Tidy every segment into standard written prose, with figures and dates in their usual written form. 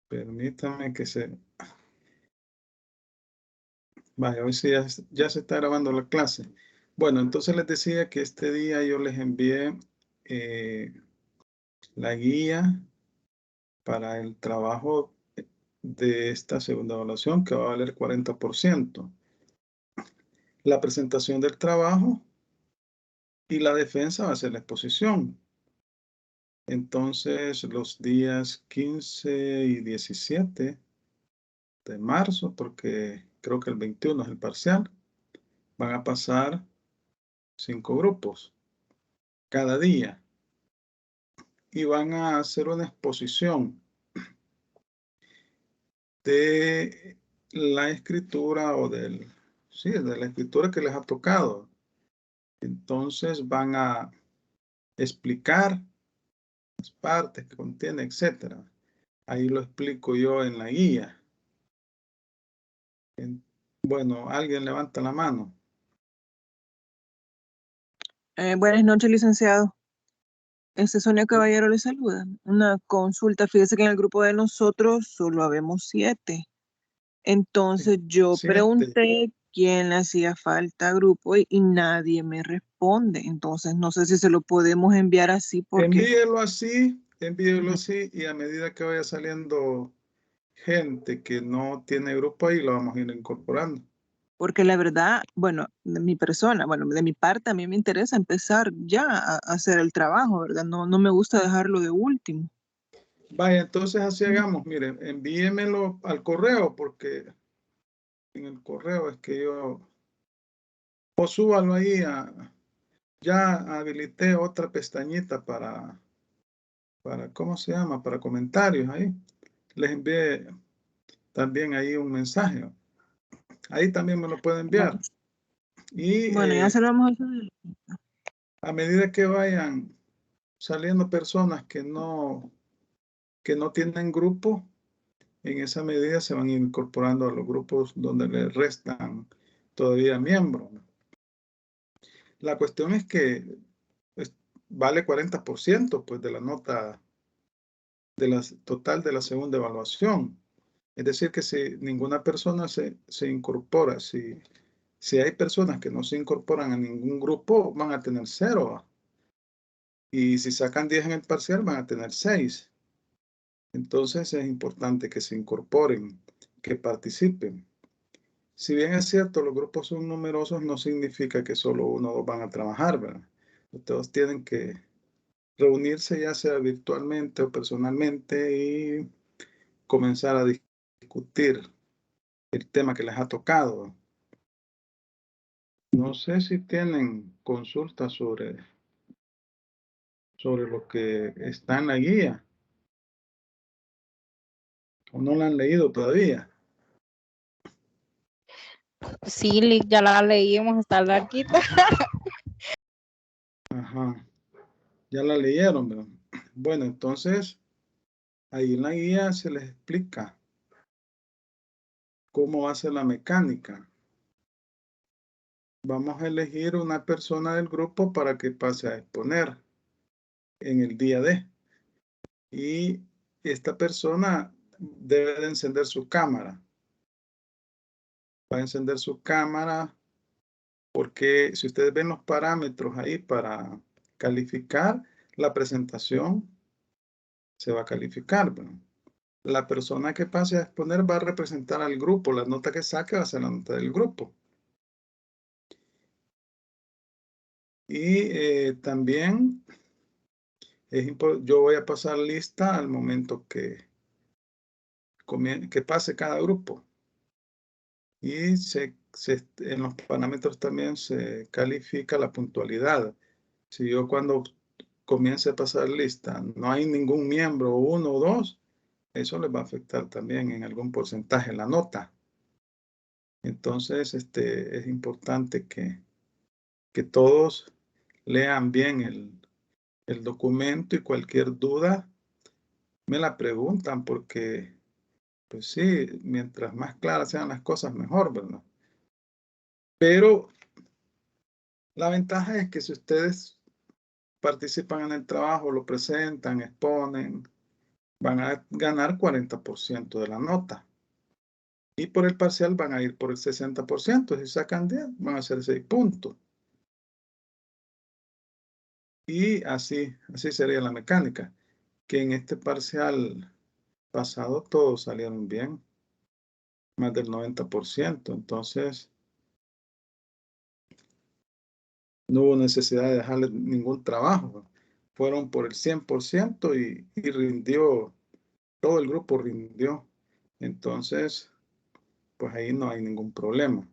Permítame que se... Vaya, hoy sí ya se está grabando la clase. Bueno, entonces les decía que este día yo les envié la guía para el trabajo de esta segunda evaluación que va a valer 40%. La presentación del trabajo y la defensa va a ser la exposición. Entonces, los días 15 y 17 de marzo, porque creo que el 21 es el parcial, van a pasar 5 grupos cada día y van a hacer una exposición de la escritura o sí, de la escritura que les ha tocado. Entonces van a explicar las partes que contiene, etcétera. Ahí lo explico yo en la guía. Bueno, alguien levanta la mano. Buenas noches, licenciado. Sonia Caballero le saluda. Una consulta. Fíjese que en el grupo de nosotros solo habemos 7. Entonces yo 7. pregunté quién le hacía falta grupo y nadie me responde. Entonces no sé si se lo podemos enviar así porque... Envíelo así y a medida que vaya saliendo gente que no tiene grupo ahí, lo vamos a ir incorporando. Porque la verdad, bueno, de mi persona, bueno, de mi parte a mí me interesa empezar ya a hacer el trabajo, ¿verdad? No me gusta dejarlo de último. Vaya, entonces así hagamos. Miren, envíemelo al correo porque en el correo es que yo... O súbalo ahí ya habilité otra pestañita ¿cómo se llama? Para comentarios ahí. Les envié también ahí un mensaje. Ahí también me lo pueden enviar. Y Bueno, ya se lo vamos a hacer. a medida que vayan saliendo personas que no tienen grupo, en esa medida se van incorporando a los grupos donde les restan todavía miembros. La cuestión es que pues, vale 40% pues, de la nota total de la segunda evaluación. Es decir, que si ninguna persona se incorpora, si hay personas que no se incorporan a ningún grupo, van a tener 0. Y si sacan 10 en el parcial, van a tener 6. Entonces es importante que se incorporen, que participen. Si bien es cierto, los grupos son numerosos, no significa que solo uno o dos van a trabajar, ¿verdad? Todos tienen que reunirse ya sea virtualmente o personalmente y comenzar a discutir el tema que les ha tocado. No sé si tienen consultas sobre lo que está en la guía o no la han leído todavía. Sí, ya la leímos, está larguita. Ajá, ya la leyeron, ¿verdad? Bueno, entonces ahí en la guía se les explica cómo va a ser la mecánica. Vamos a elegir una persona del grupo para que pase a exponer en el día D. Y esta persona debe de encender su cámara. Va a encender su cámara porque si ustedes ven los parámetros ahí para calificar, la presentación se va a calificar, ¿verdad? La persona que pase a exponer va a representar al grupo. La nota que saque va a ser la nota del grupo. Y también yo voy a pasar lista al momento que pase cada grupo. Y en los parámetros también se califica la puntualidad. Si yo cuando comience a pasar lista no hay ningún miembro, 1 o 2, eso les va a afectar también en algún porcentaje la nota. Entonces, es importante que todos lean bien el documento y cualquier duda me la preguntan porque, pues sí, mientras más claras sean las cosas, mejor, ¿verdad? Pero la ventaja es que si ustedes participan en el trabajo, lo presentan, exponen, van a ganar 40% de la nota. Y por el parcial van a ir por el 60%. Si sacan 10, van a ser 6 puntos. Y así sería la mecánica. Que en este parcial pasado todos salieron bien. Más del 90%. Entonces, no hubo necesidad de dejarle ningún trabajo. Fueron por el 100% y rindió, todo el grupo rindió. Entonces, pues ahí no hay ningún problema.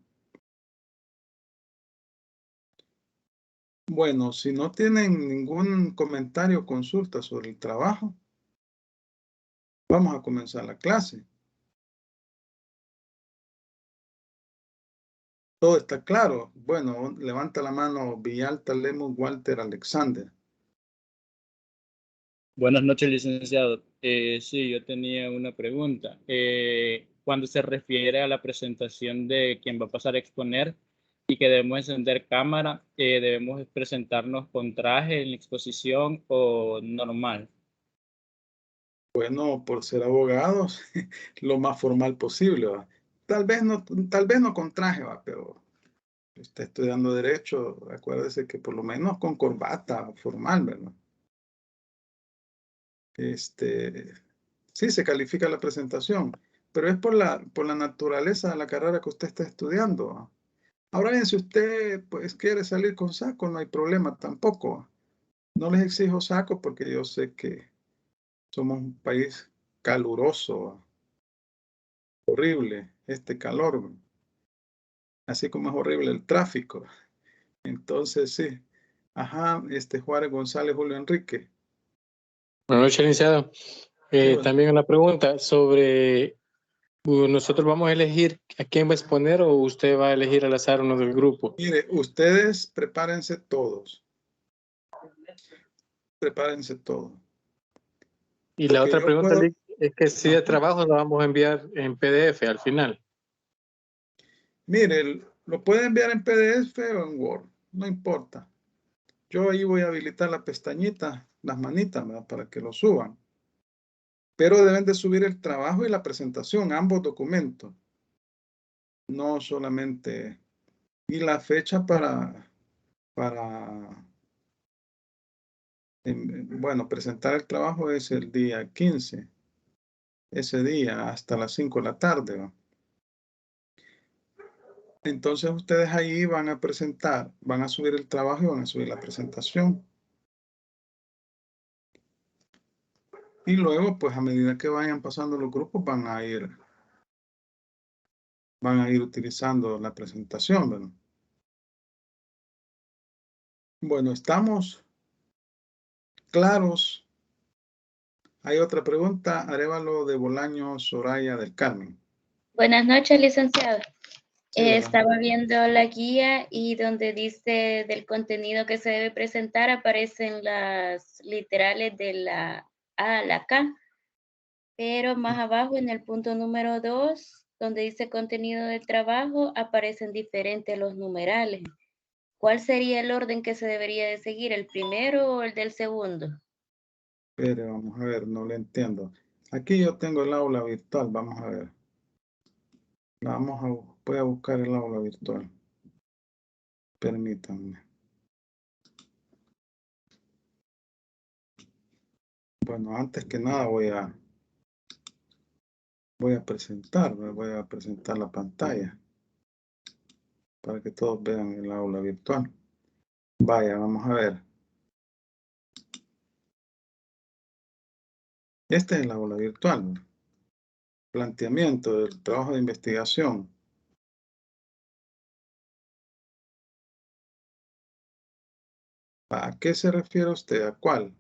Bueno, si no tienen ningún comentario o consulta sobre el trabajo, vamos a comenzar la clase. ¿Todo está claro? Bueno, levanta la mano Villalta, Lemus, Walter, Alexander. Buenas noches, licenciado. Sí, yo tenía una pregunta. Cuando se refiere a la presentación de quien va a pasar a exponer y que debemos encender cámara, ¿debemos presentarnos con traje en la exposición o normal? Bueno, por ser abogados, lo más formal posible, ¿va? Tal vez no con traje, ¿va? Pero está estudiando Derecho, acuérdese que por lo menos con corbata formal, ¿verdad? Sí se califica la presentación, pero es por la naturaleza de la carrera que usted está estudiando, ¿va? Ahora bien, si usted pues quiere salir con saco, no hay problema tampoco. No les exijo saco porque yo sé que somos un país caluroso, ¿va? Horrible este calor, ¿va? Así como es horrible el tráfico. Entonces, sí. Ajá, Juárez González, Julio Enrique. Buenas noches, licenciado. Bueno. También una pregunta sobre, ¿nosotros vamos a elegir a quién va a exponer o usted va a elegir al azar uno del grupo? Mire, ustedes prepárense todos. Prepárense todos. Y la otra pregunta es que si de Ajá. trabajo lo vamos a enviar en PDF al final. Mire, lo puede enviar en PDF o en Word, no importa. Yo ahí voy a habilitar la pestañita, las manitas, ¿verdad? Para que lo suban. Pero deben de subir el trabajo y la presentación, ambos documentos. No solamente. Y la fecha bueno, presentar el trabajo es el día 15. Ese día hasta las 5 de la tarde, ¿va? Entonces ustedes ahí van a presentar, van a subir el trabajo y van a subir la presentación. Y luego, pues a medida que vayan pasando los grupos, van a ir utilizando la presentación, ¿verdad? Bueno, ¿estamos claros? Hay otra pregunta, Arévalo de Bolaño, Soraya del Carmen. Buenas noches, licenciado. Sí, estaba viendo la guía y donde dice del contenido que se debe presentar aparecen las literales de la A a la K, pero más abajo en el punto número 2, donde dice contenido del trabajo, aparecen diferentes los numerales. ¿Cuál sería el orden que se debería de seguir, el primero o el del segundo? Pero vamos a ver, no lo entiendo. Aquí yo tengo el aula virtual, vamos a ver. Voy a buscar el aula virtual. Permítanme. Bueno, antes que nada voy a presentar la pantalla para que todos vean el aula virtual. Vaya, vamos a ver. Este es el aula virtual. Planteamiento del trabajo de investigación. ¿A qué se refiere usted? ¿A cuál?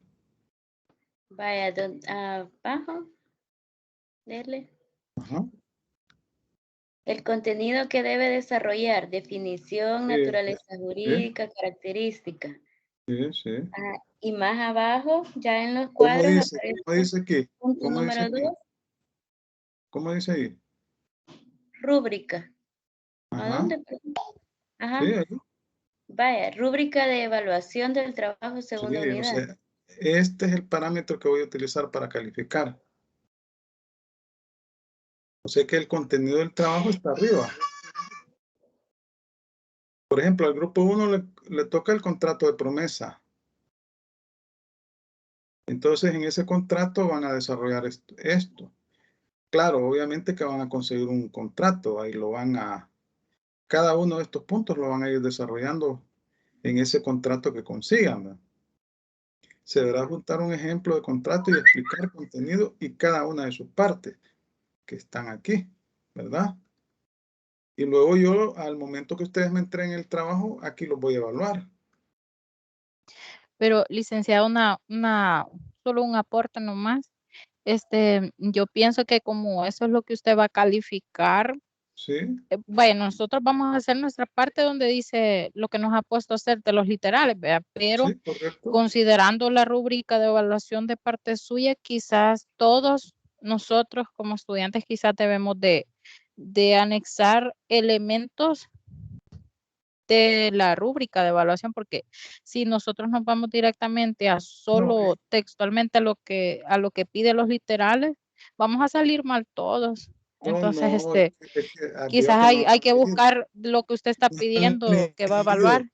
Vaya, abajo. Dele. Ajá. El contenido que debe desarrollar, definición, Sí, naturaleza jurídica, característica. sí. Y más abajo, ya en los ¿Cómo cuadros, dice? aparece ¿Cómo dice aquí? punto ¿Cómo dice número aquí? 2, ¿Cómo dice ahí? rúbrica. ¿A Ajá. dónde? Ajá. Sí, ahí. Vaya, rúbrica de evaluación del trabajo segunda Sí, o unidad. sea, este es el parámetro que voy a utilizar para calificar. O sea que el contenido del trabajo está arriba. Por ejemplo, al grupo 1 le toca el contrato de promesa. Entonces, en ese contrato van a desarrollar esto. Claro, obviamente que van a conseguir un contrato, ahí lo van a, cada uno de estos puntos lo van a ir desarrollando en ese contrato que consigan, ¿verdad? Se deberá juntar un ejemplo de contrato y explicar contenido y cada una de sus partes que están aquí, ¿verdad? Y luego yo, al momento que ustedes me entreguen el trabajo, aquí los voy a evaluar. Pero, licenciado, solo un aporte nomás. Yo pienso que como eso es lo que usted va a calificar, ¿Sí? bueno, nosotros vamos a hacer nuestra parte donde dice lo que nos ha puesto a hacer de los literales, ¿verdad? Pero Sí, correcto. considerando la rúbrica de evaluación de parte suya, quizás todos nosotros como estudiantes quizás debemos de anexar elementos de la rúbrica de evaluación, porque si nosotros nos vamos directamente a solo textualmente a lo que pide los literales, vamos a salir mal todos. Entonces, No, es que, veo quizás que no hay han que leído. buscar lo que usted está No han pidiendo que va a leído. evaluar.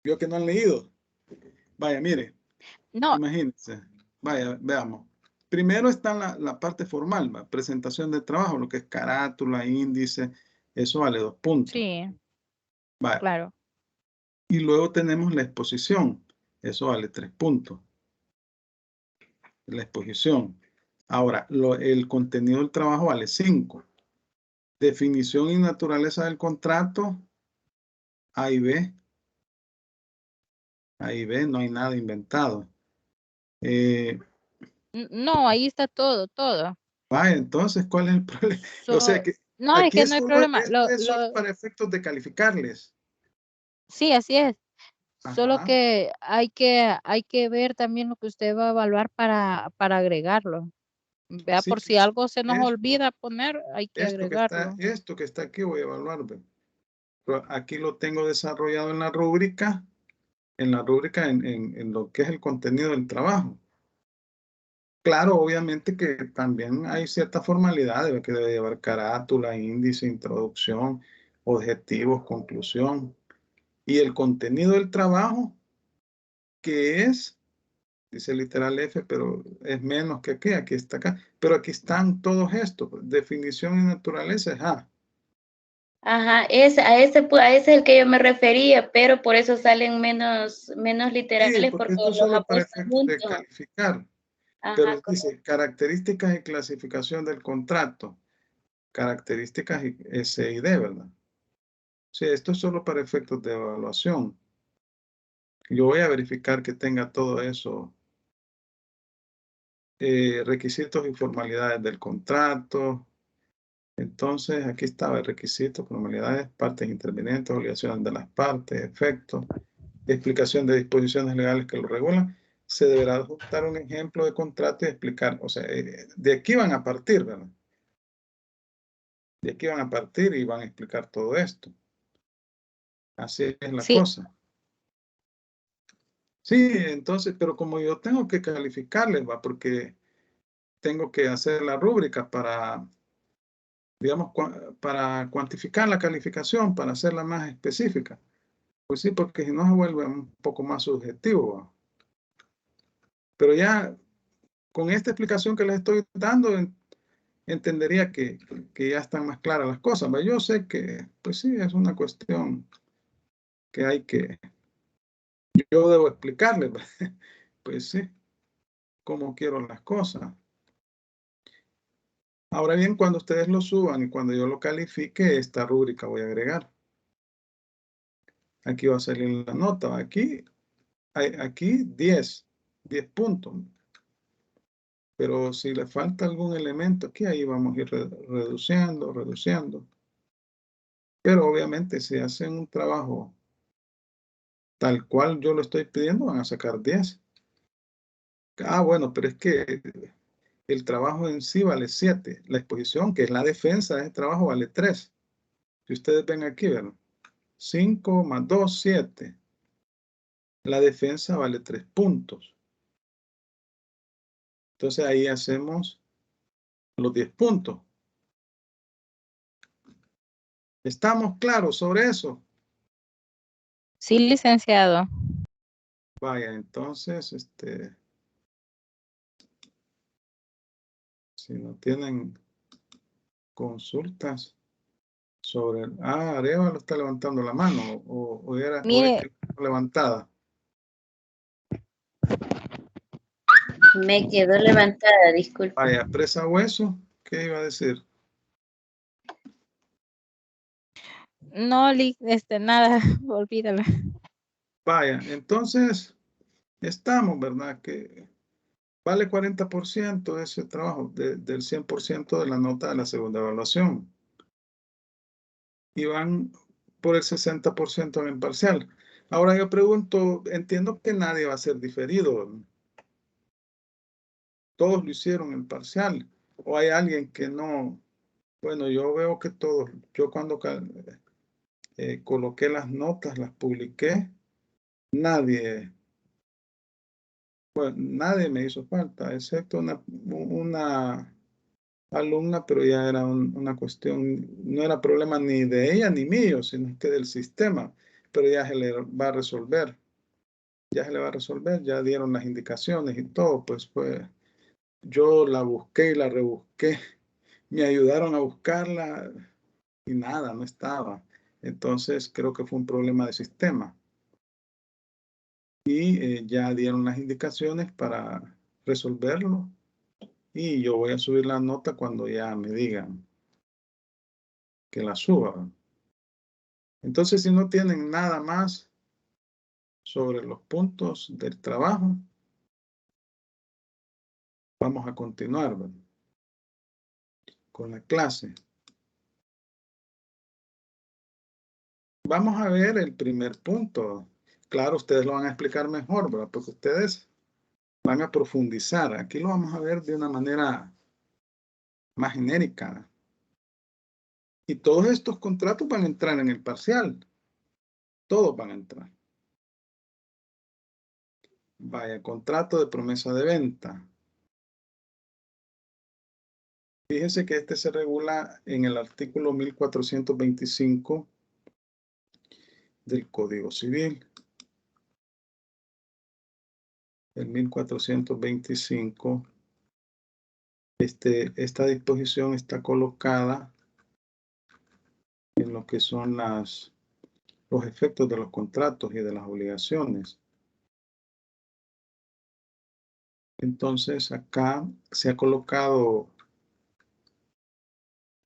Veo que no han leído. Vaya, mire, No, imagínense. Vaya, veamos. Primero está la parte formal, ¿va? Presentación de trabajo, lo que es carátula, índice, eso vale 2 puntos. sí, Vaya. claro. Y luego tenemos la exposición, eso vale 3 puntos. La exposición. Ahora, el contenido del trabajo vale 5. Definición y naturaleza del contrato, A y B. A y B, no hay nada inventado. No, ahí está todo. Vaya, entonces, ¿cuál es el problema? O sea Solo, que no, es aquí que no hay problema. esto es solo para efectos de calificarles. Sí, así es. Solo Ajá. que hay que ver también lo que usted va a evaluar para agregarlo. Vea, Sí, por si algo se nos esto, olvida poner, hay que agregarlo. esto que está aquí voy a evaluar. Ve. Pero aquí lo tengo desarrollado en la rúbrica, en lo que es el contenido del trabajo. Claro, obviamente que también hay ciertas formalidades que debe llevar carátula, índice, introducción, objetivos, conclusión. Y el contenido del trabajo, que es, dice literal F, pero es menos que aquí está acá. Pero aquí están todos estos, definición y naturaleza es A. Ajá, a ese es el que yo me refería, pero por eso salen menos Sí, literales porque porque esto es los solo ha para puesto efectos de juntos. calificar. Ajá, Pero dice características y clasificación del contrato. Características S y D, ¿verdad? Sí, esto es solo para efectos de evaluación. Yo voy a verificar que tenga todo eso. Requisitos y formalidades del contrato. Entonces, aquí estaba el requisito, formalidades, partes intervinientes, obligaciones de las partes, efectos, explicación de disposiciones legales que lo regulan. Se deberá adjuntar un ejemplo de contrato y explicar, o sea, de aquí van a partir, ¿verdad? De aquí van a partir y van a explicar todo esto. Así es la Sí, cosa. Sí, entonces, pero como yo tengo que calificarles, va, porque tengo que hacer la rúbrica para, digamos, para cuantificar la calificación, para hacerla más específica. Pues sí, porque si no se vuelve un poco más subjetivo, ¿va? Pero ya con esta explicación que les estoy dando, entendería que ya están más claras las cosas, ¿va? Yo sé que, pues sí, es una cuestión que hay que, yo debo explicarles, ¿va? Pues sí, cómo quiero las cosas. Ahora bien, cuando ustedes lo suban y cuando yo lo califique, esta rúbrica voy a agregar. Aquí va a salir la nota. Aquí 10 puntos. Pero si le falta algún elemento aquí, ahí vamos a ir reduciendo. Pero obviamente si hacen un trabajo tal cual yo lo estoy pidiendo, van a sacar 10. Ah, bueno, pero es que el trabajo en sí vale 7. La exposición, que es la defensa de ese trabajo, vale 3. Si ustedes ven aquí, ¿verdad? 5 más 2, 7. La defensa vale 3 puntos. Entonces ahí hacemos los 10 puntos. ¿Estamos claros sobre eso? Sí, licenciado. Vaya, entonces, si no tienen consultas sobre... Arevalo está levantando la mano o es Mire, que levantada. Me quedó levantada, disculpe. Vaya, presa hueso, ¿qué iba a decir? no, nada, olvídalo. Vaya, entonces, estamos, ¿verdad? Que vale 40% ese trabajo del 100% de la nota de la segunda evaluación. Y van por el 60% en el parcial. Ahora yo pregunto, entiendo que nadie va a ser diferido. Todos lo hicieron en parcial. O hay alguien que no. Bueno, yo veo que todos. Yo cuando coloqué las notas, las publiqué, nadie me hizo falta, excepto una alumna, pero ya era una cuestión, no era problema ni de ella ni mío, sino que del sistema, pero ya se le va a resolver. Ya se le va a resolver, ya dieron las indicaciones y todo, pues yo la busqué y la rebusqué, me ayudaron a buscarla y nada, no estaba. Entonces creo que fue un problema de sistema. Y ya dieron las indicaciones para resolverlo y yo voy a subir la nota cuando ya me digan que la suba. Entonces, si no tienen nada más sobre los puntos del trabajo, vamos a continuar, ¿verdad?, con la clase. Vamos a ver el primer punto. Claro, ustedes lo van a explicar mejor, ¿verdad?, porque ustedes van a profundizar. Aquí lo vamos a ver de una manera más genérica. Y todos estos contratos van a entrar en el parcial. Todos van a entrar. Vaya, contrato de promesa de venta. Fíjense que este se regula en el artículo 1425 del Código Civil. El 1425. Esta disposición está colocada en lo que son los efectos de los contratos y de las obligaciones. Entonces, acá se ha colocado,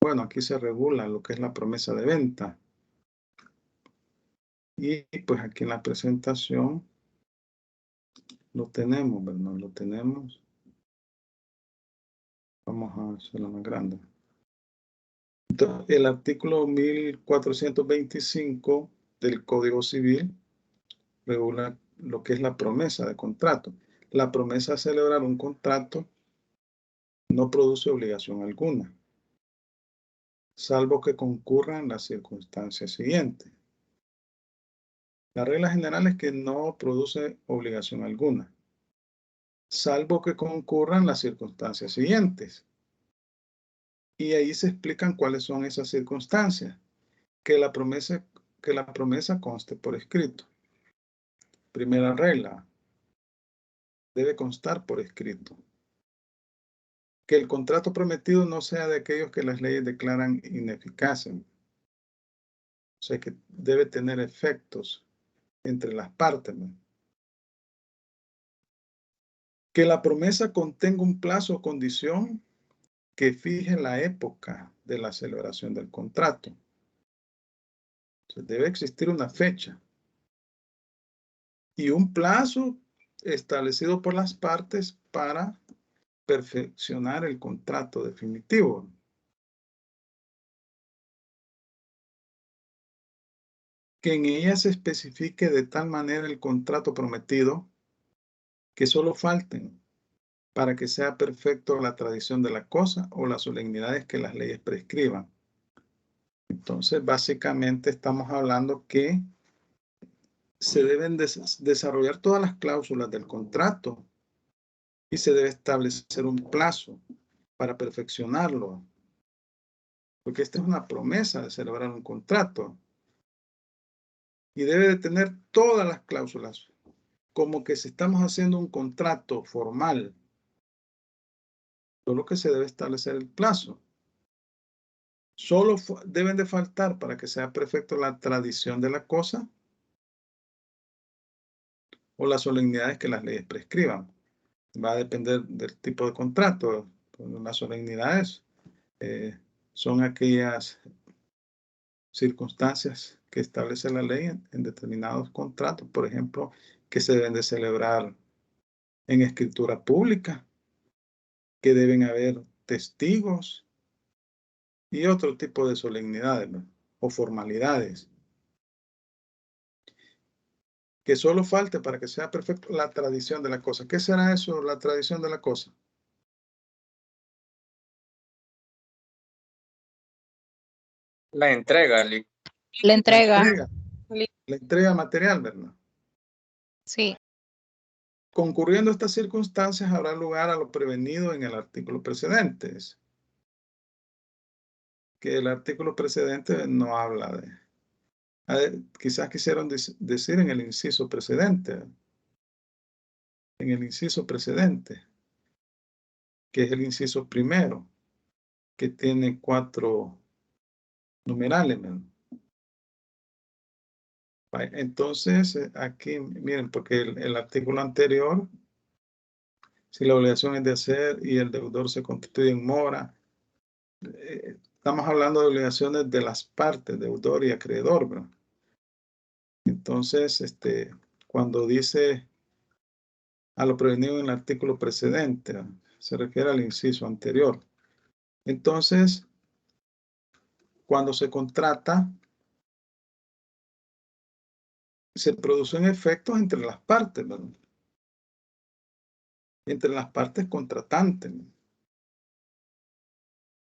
bueno, aquí se regula lo que es la promesa de venta. Y pues aquí en la presentación lo tenemos, ¿verdad? Lo tenemos. Vamos a hacerlo más grande. Entonces, el artículo 1425 del Código Civil regula lo que es la promesa de contrato. La promesa de celebrar un contrato no produce obligación alguna, salvo que concurran las circunstancias siguientes. La regla general es que no produce obligación alguna, salvo que concurran las circunstancias siguientes. Y ahí se explican cuáles son esas circunstancias. Que la promesa conste por escrito. Primera regla, debe constar por escrito. Que el contrato prometido no sea de aquellos que las leyes declaran ineficaces. O sea que debe tener efectos entre las partes, ¿no? Que la promesa contenga un plazo o condición que fije la época de la celebración del contrato. Entonces, debe existir una fecha y un plazo establecido por las partes para perfeccionar el contrato definitivo. Que en ella se especifique de tal manera el contrato prometido que solo falten para que sea perfecto la tradición de la cosa o las solemnidades que las leyes prescriban. Entonces, básicamente estamos hablando que se deben desarrollar todas las cláusulas del contrato y se debe establecer un plazo para perfeccionarlo. Porque esta es una promesa de celebrar un contrato. Y debe de tener todas las cláusulas, como que si estamos haciendo un contrato formal. Solo que se debe establecer el plazo. Solo deben de faltar para que sea perfecto la tradición de la cosa o las solemnidades que las leyes prescriban. Va a depender del tipo de contrato. Las solemnidades son aquellas circunstancias que establece la ley en determinados contratos, por ejemplo, que se deben de celebrar en escritura pública, que deben haber testigos y otro tipo de solemnidades, ¿no? O formalidades. Que solo falte para que sea perfecto la tradición de la cosa. ¿Qué será eso, la tradición de la cosa? La entrega, Lee. La entrega. La entrega material, ¿verdad? Sí. Concurriendo estas circunstancias, habrá lugar a lo prevenido en el artículo precedente. Que el artículo precedente no habla de... quizás quisieron decir en el inciso precedente. En el inciso precedente, que es el inciso primero, que tiene 4 numerales, ¿verdad? Entonces, aquí, miren, porque el artículo anterior, si la obligación es de hacer y el deudor se constituye en mora, estamos hablando de obligaciones de las partes, deudor y acreedor, ¿verdad? Entonces, cuando dice a lo prevenido en el artículo precedente, ¿verdad? Se refiere al inciso anterior. Entonces, cuando se contrata, se producen efectos entre las partes, ¿verdad? Entre las partes contratantes, ¿verdad?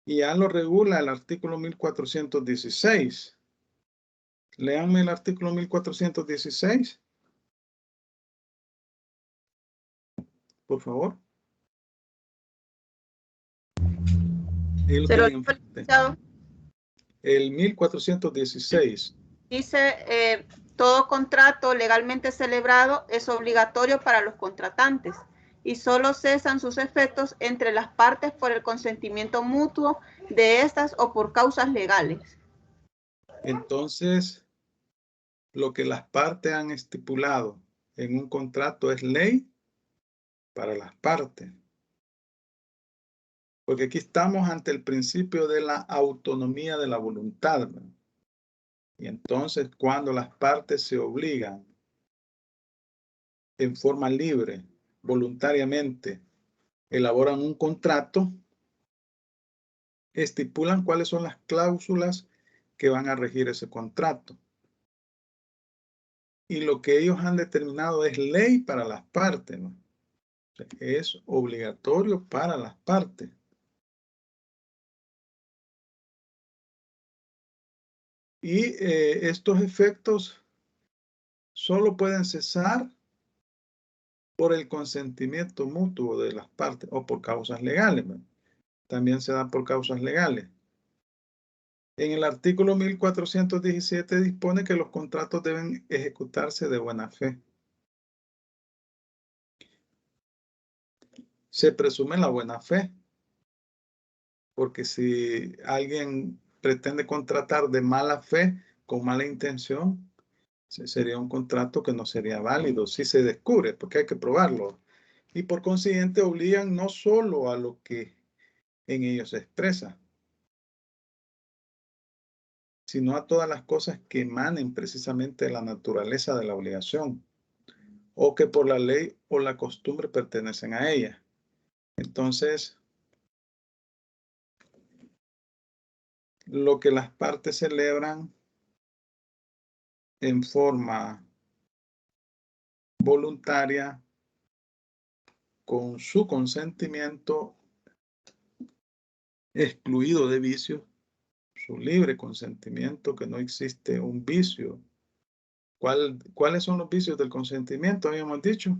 Y ya lo regula el artículo 1416. Léanme el artículo 1416. Por favor. El 1416. Dice, todo contrato legalmente celebrado es obligatorio para los contratantes y solo cesan sus efectos entre las partes por el consentimiento mutuo de estas o por causas legales. Entonces, lo que las partes han estipulado en un contrato es ley para las partes. Porque aquí estamos ante el principio de la autonomía de la voluntad, ¿no? Y entonces, cuando las partes se obligan en forma libre, voluntariamente, elaboran un contrato, estipulan cuáles son las cláusulas que van a regir ese contrato. Y lo que ellos han determinado es ley para las partes, ¿no? O sea, es obligatorio para las partes. Y estos efectos solo pueden cesar por el consentimiento mutuo de las partes o por causas legales, ¿no? También se dan por causas legales. En el artículo 1417 dispone que los contratos deben ejecutarse de buena fe. Se presume la buena fe, porque si alguien pretende contratar de mala fe, con mala intención, sería un contrato que no sería válido si se descubre, porque hay que probarlo. Y por consiguiente obligan no solo a lo que en ellos se expresa, sino a todas las cosas que emanen precisamente de la naturaleza de la obligación, o que por la ley o la costumbre pertenecen a ella. Entonces, lo que las partes celebran en forma voluntaria, con su consentimiento, excluido de vicio, su libre consentimiento, que no existe un vicio. ¿Cuáles son los vicios del consentimiento? Habíamos dicho.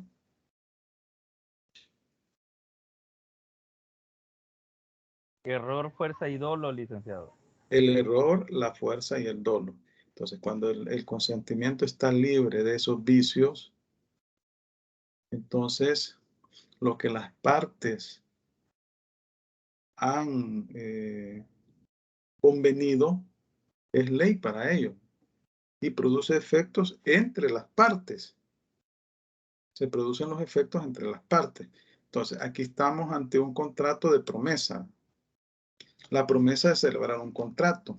Error, fuerza y dolo, licenciado. el error, la fuerza y el dolo. Entonces, cuando el consentimiento está libre de esos vicios, entonces lo que las partes han convenido es ley para ello y produce efectos entre las partes. Se producen los efectos entre las partes. Entonces, aquí estamos ante un contrato de promesa. La promesa de celebrar un contrato.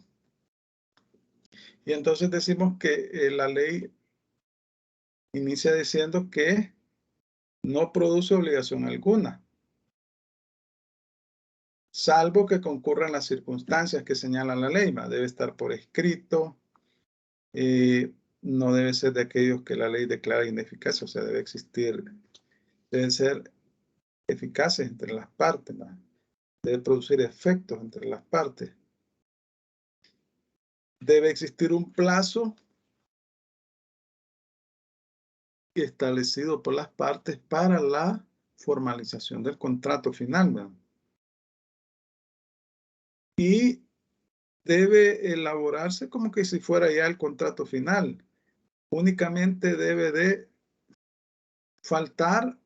Y entonces decimos que la ley inicia diciendo que no produce obligación alguna, salvo que concurran las circunstancias que señala la ley. Debe estar por escrito, no debe ser de aquellos que la ley declara ineficaces, o sea, debe existir, deben ser eficaces entre las partes, debe producir efectos entre las partes. Debe existir un plazo establecido por las partes para la formalización del contrato final, ¿verdad? Y debe elaborarse como que si fuera ya el contrato final. Únicamente debe de faltar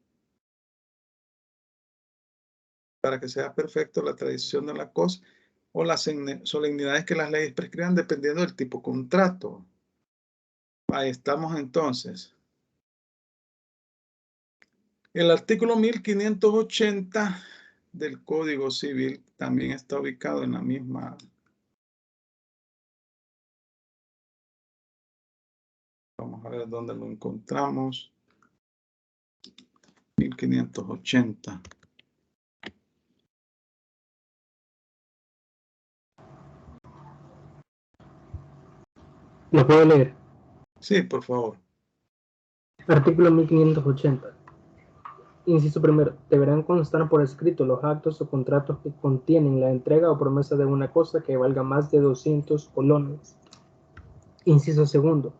para que sea perfecto la tradición de la cosa o las solemnidades que las leyes prescriban dependiendo del tipo de contrato. Ahí estamos entonces. El artículo 1580 del Código Civil también está ubicado en la misma. Vamos a ver dónde lo encontramos. 1580. ¿Lo puedo leer? Sí, por favor. Artículo 1580. Inciso primero. Deberán constar por escrito los actos o contratos que contienen la entrega o promesa de una cosa que valga más de 200 colones. Inciso segundo.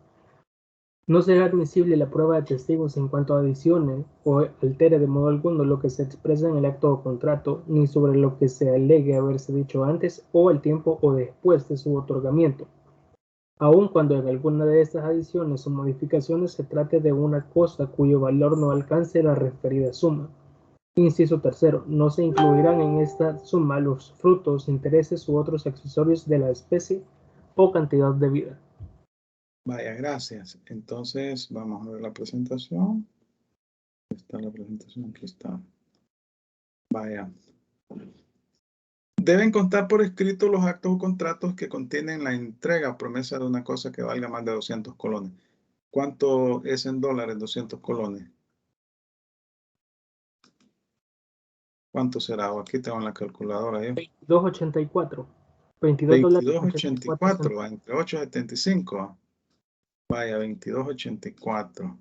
No será admisible la prueba de testigos en cuanto adicione o altere de modo alguno lo que se expresa en el acto o contrato, ni sobre lo que se alegue haberse dicho antes o al tiempo o después de su otorgamiento, aun cuando en alguna de estas adiciones o modificaciones se trate de una cosa cuyo valor no alcance la referida suma. Inciso tercero. No se incluirán en esta suma los frutos, intereses u otros accesorios de la especie o cantidad debida. Vaya, gracias. Entonces, vamos a ver la presentación. Está la presentación, aquí está. Vaya. Deben constar por escrito los actos o contratos que contienen la entrega o promesa de una cosa que valga más de 200 colones. ¿Cuánto es en dólares 200 colones? ¿Cuánto será? Aquí tengo en la calculadora yo. 22.84. 22.84, entre 8.75. Vaya, 22.84.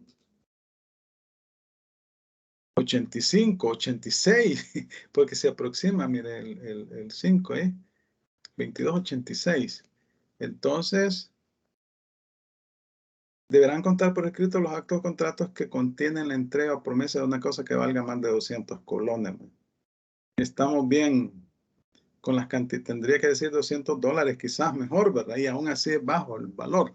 85, 86, porque se aproxima, mire, el 5, 22.86. Entonces, deberán contar por escrito los actos o contratos que contienen la entrega o promesa de una cosa que valga más de 200 colones. Estamos bien con las cantidades, tendría que decir $200, quizás mejor, ¿verdad? Y aún así es bajo el valor.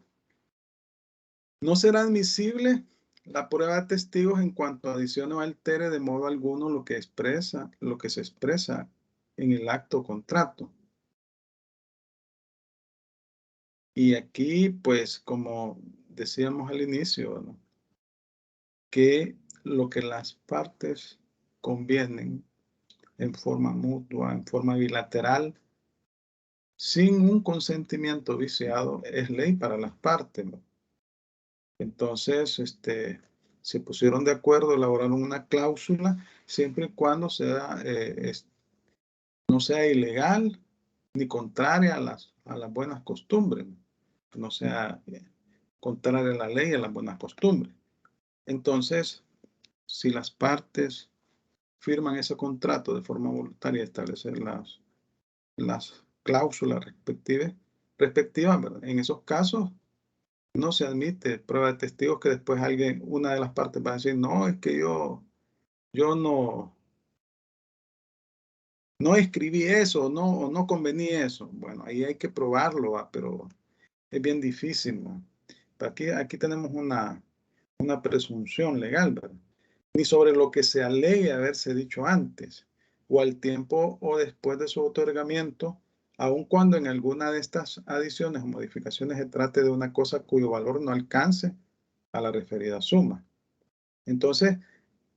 No será admisible la prueba de testigos en cuanto adicione o altere de modo alguno lo que se expresa en el acto o contrato. Y aquí, pues, como decíamos al inicio, ¿no?, que lo que las partes convienen en forma mutua, en forma bilateral, sin un consentimiento viciado, es ley para las partes, ¿no? Entonces, se pusieron de acuerdo, elaboraron una cláusula, siempre y cuando no sea ilegal ni contraria a las buenas costumbres, no sea contraria a la ley y a las buenas costumbres. Entonces, si las partes firman ese contrato de forma voluntaria y establecen las cláusulas respectivas, ¿verdad?, en esos casos no se admite prueba de testigos que después una de las partes va a decir, no, es que yo no no escribí eso, o no convení eso. Bueno, ahí hay que probarlo, pero es bien difícil, ¿no? Aquí tenemos una presunción legal, ¿verdad? Ni sobre lo que se alegue haberse dicho antes, o al tiempo o después de su otorgamiento, aun cuando en alguna de estas adiciones o modificaciones se trate de una cosa cuyo valor no alcance a la referida suma. Entonces,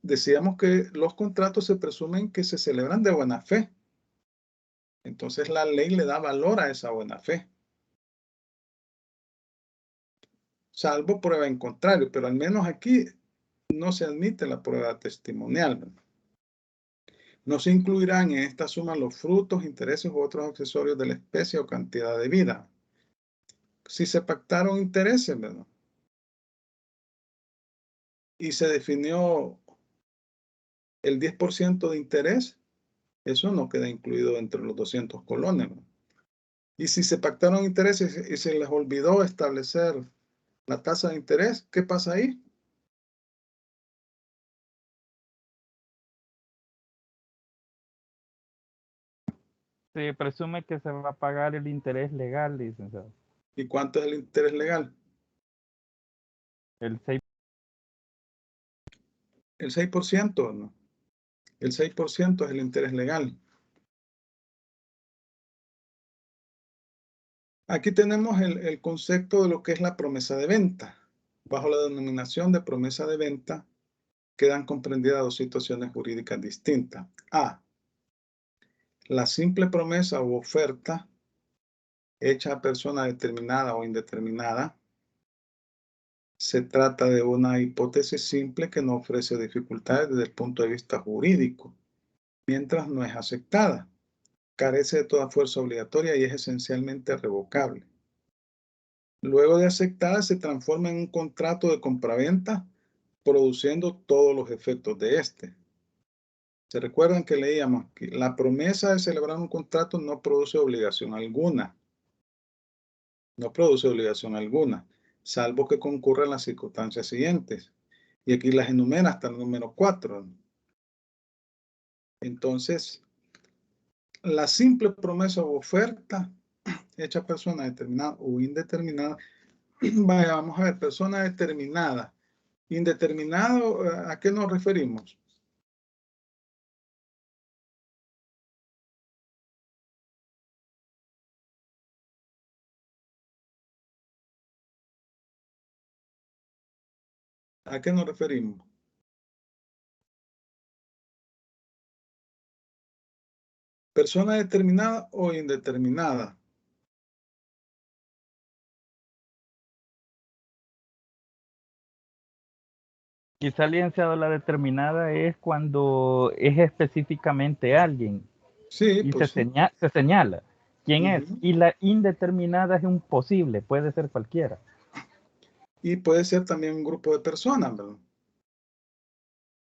decíamos que los contratos se presumen que se celebran de buena fe. Entonces, la ley le da valor a esa buena fe. Salvo prueba en contrario, pero al menos aquí no se admite la prueba testimonial, ¿verdad? No se incluirán en esta suma los frutos, intereses u otros accesorios de la especie o cantidad de vida. Si se pactaron intereses, ¿verdad? Y se definió el 10% de interés, eso no queda incluido entre los 200 colones, ¿verdad? Y si se pactaron intereses y se les olvidó establecer la tasa de interés, ¿qué pasa ahí? Se presume que se va a pagar el interés legal, licenciado. ¿Y cuánto es el interés legal? El 6%. El 6%, ¿no? El 6% es el interés legal. Aquí tenemos el concepto de lo que es la promesa de venta. Bajo la denominación de promesa de venta quedan comprendidas dos situaciones jurídicas distintas. A, la simple promesa u oferta hecha a persona determinada o indeterminada. Se trata de una hipótesis simple que no ofrece dificultades desde el punto de vista jurídico, mientras no es aceptada. Carece de toda fuerza obligatoria y es esencialmente revocable. Luego de aceptada, se transforma en un contrato de compraventa, produciendo todos los efectos de este. ¿Se recuerdan que leíamos que la promesa de celebrar un contrato no produce obligación alguna? No produce obligación alguna, salvo que concurran las circunstancias siguientes. Y aquí las enumera hasta el número 4. Entonces, la simple promesa o oferta hecha a persona determinada o indeterminada. Vaya, vamos a ver, persona determinada. Indeterminado, ¿a qué nos referimos? ¿A qué nos referimos? ¿Persona determinada o indeterminada? Quizá, licenciado, la determinada es cuando es específicamente alguien. Sí, y pues se señala quién es. Y la indeterminada es un posible, puede ser cualquiera. Y puede ser también un grupo de personas, ¿verdad?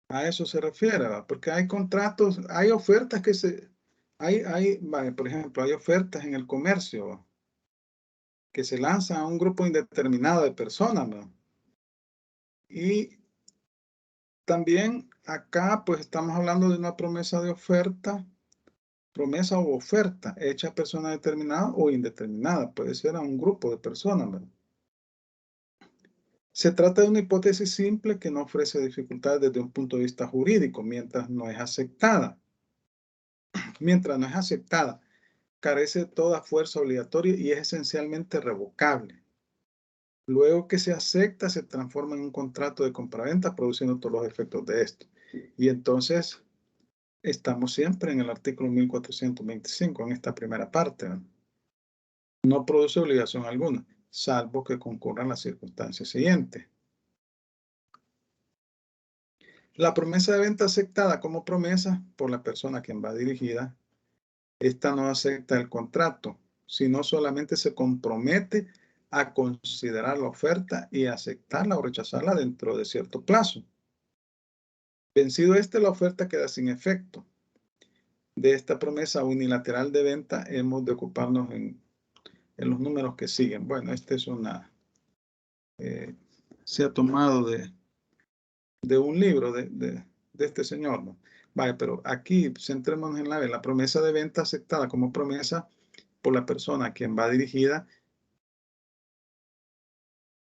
A eso se refiere, ¿verdad? Porque hay contratos, hay ofertas que vale, por ejemplo, hay ofertas en el comercio, ¿verdad?, que se lanzan a un grupo indeterminado de personas, ¿verdad? Y también acá, pues estamos hablando de una promesa de oferta, promesa o oferta hecha a persona determinada o indeterminada, puede ser a un grupo de personas, ¿verdad? Se trata de una hipótesis simple que no ofrece dificultades desde un punto de vista jurídico, mientras no es aceptada. Mientras no es aceptada, carece de toda fuerza obligatoria y es esencialmente revocable. Luego que se acepta, se transforma en un contrato de compraventa, produciendo todos los efectos de esto. Y entonces, estamos siempre en el artículo 1425, en esta primera parte, ¿no? No produce obligación alguna, salvo que concurran las circunstancias siguientes. La promesa de venta aceptada como promesa por la persona a quien va dirigida, esta no acepta el contrato, sino solamente se compromete a considerar la oferta y aceptarla o rechazarla dentro de cierto plazo. Vencido la oferta queda sin efecto. De esta promesa unilateral de venta hemos de ocuparnos en los números que siguen. Bueno, este es se ha tomado de un libro de este señor, ¿no? Vaya, pero aquí centrémonos en la promesa de venta aceptada como promesa por la persona a quien va dirigida.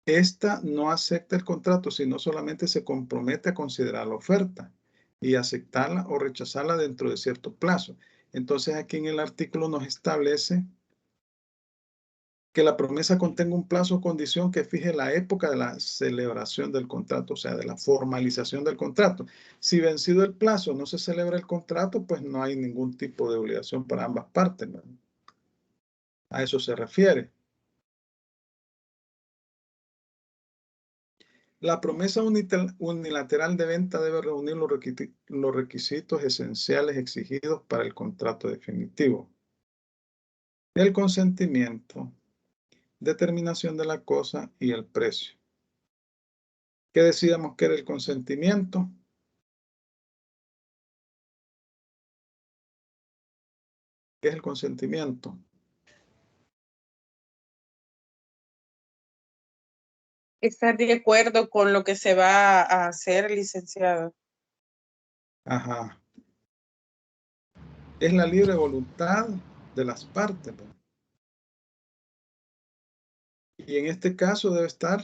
Esta no acepta el contrato, sino solamente se compromete a considerar la oferta y aceptarla o rechazarla dentro de cierto plazo. Entonces aquí en el artículo nos establece que la promesa contenga un plazo o condición que fije la época de la celebración del contrato, o sea, de la formalización del contrato. Si vencido el plazo no se celebra el contrato, pues no hay ningún tipo de obligación para ambas partes, ¿no? A eso se refiere. La promesa unilateral de venta debe reunir los requisitos esenciales exigidos para el contrato definitivo. El consentimiento, determinación de la cosa y el precio. ¿Qué decíamos que era el consentimiento? ¿Qué es el consentimiento? Estar de acuerdo con lo que se va a hacer, licenciado. Ajá. Es la libre voluntad de las partes, ¿no? Y en este caso debe estar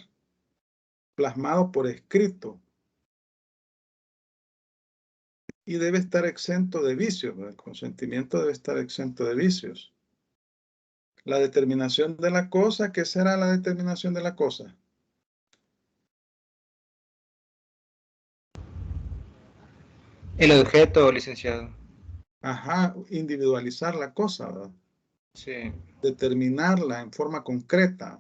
plasmado por escrito. Y debe estar exento de vicios, ¿no? El consentimiento debe estar exento de vicios. La determinación de la cosa, ¿qué será la determinación de la cosa? El objeto, licenciado. Ajá, individualizar la cosa, ¿verdad? Sí. Determinarla en forma concreta.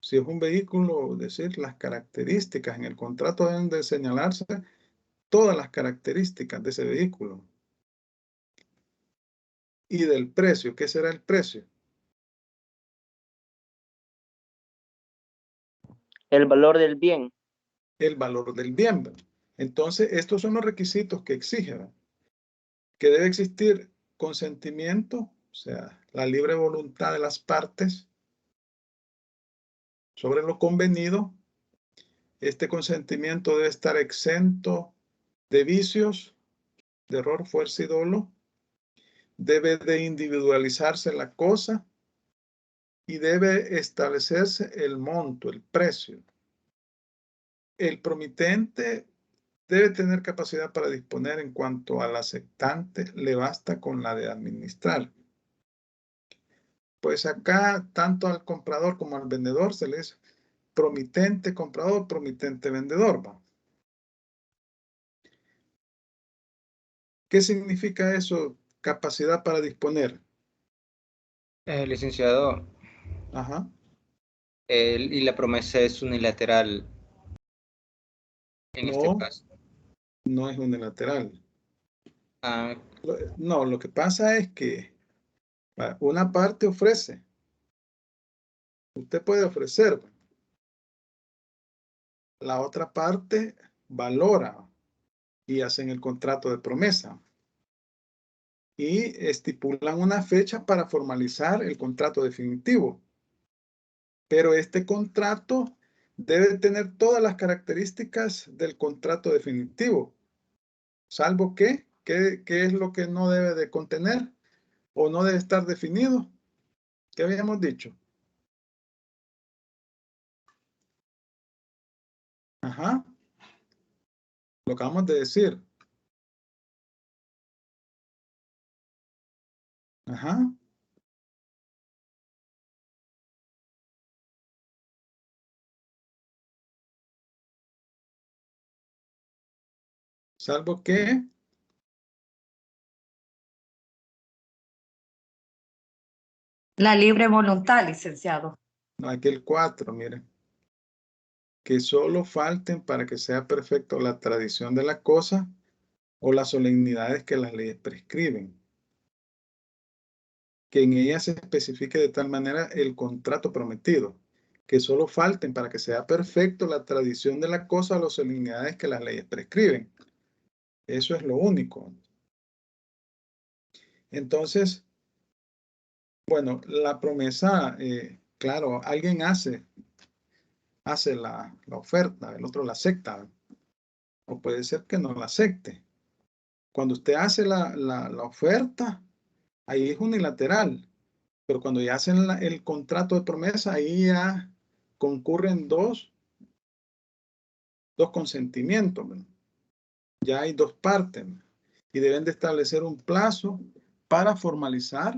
Si es un vehículo, decir las características. En el contrato deben de señalarse todas las características de ese vehículo. Y del precio, ¿qué será el precio? El valor del bien. El valor del bien, ¿verdad? Entonces, estos son los requisitos que exige, ¿verdad? Que debe existir consentimiento, o sea, la libre voluntad de las partes sobre lo convenido. Este consentimiento debe estar exento de vicios, de error, fuerza y dolo. Debe de individualizarse la cosa y debe establecerse el monto, el precio. El promitente debe tener capacidad para disponer en cuanto al aceptante, le basta con la de administrar. Pues acá, tanto al comprador como al vendedor se le dice promitente comprador, promitente vendedor, ¿va? ¿Qué significa eso? Capacidad para disponer. Licenciado, Ajá. y la promesa es unilateral en este No, caso. no es unilateral. Ah, No, lo que pasa es que una parte ofrece. Usted puede ofrecer. La otra parte valora y hacen el contrato de promesa. Y estipulan una fecha para formalizar el contrato definitivo. Pero este contrato debe tener todas las características del contrato definitivo. Salvo que, ¿qué es lo que no debe de contener o no debe estar definido? ¿Qué habíamos dicho? Ajá. Lo acabamos de decir. Ajá. Salvo que La libre voluntad, licenciado. no, aquí el 4, miren. Que solo falten para que sea perfecto la tradición de la cosa o las solemnidades que las leyes prescriben. Que en ella se especifique de tal manera el contrato prometido, que solo falten para que sea perfecto la tradición de la cosa o las solemnidades que las leyes prescriben. Eso es lo único. Entonces, bueno, la promesa, claro, alguien hace la oferta, el otro la acepta, o puede ser que no la acepte. Cuando usted hace la oferta, ahí es unilateral. Pero cuando ya hacen el contrato de promesa, ahí ya concurren dos consentimientos, ¿verdad? Ya hay dos partes, ¿verdad? Y deben de establecer un plazo para formalizar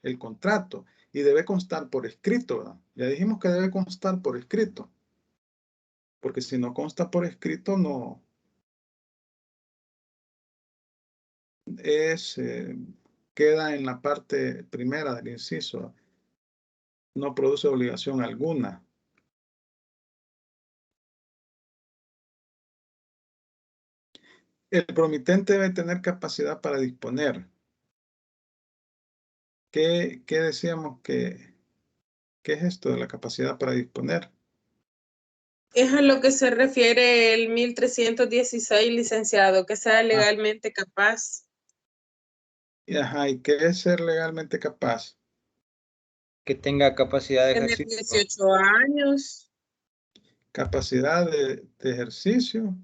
el contrato. Y debe constar por escrito, ¿verdad? Ya dijimos que debe constar por escrito. Porque si no consta por escrito, no es, queda en la parte primera del inciso. No produce obligación alguna. El promitente debe tener capacidad para disponer. ¿Qué decíamos qué es esto de la capacidad para disponer? Es a lo que se refiere el 1316, licenciado, que sea legalmente capaz. Ajá, ¿y qué es ser legalmente capaz? Que tenga capacidad de Tener ejercicio. 18 años. Capacidad de ejercicio.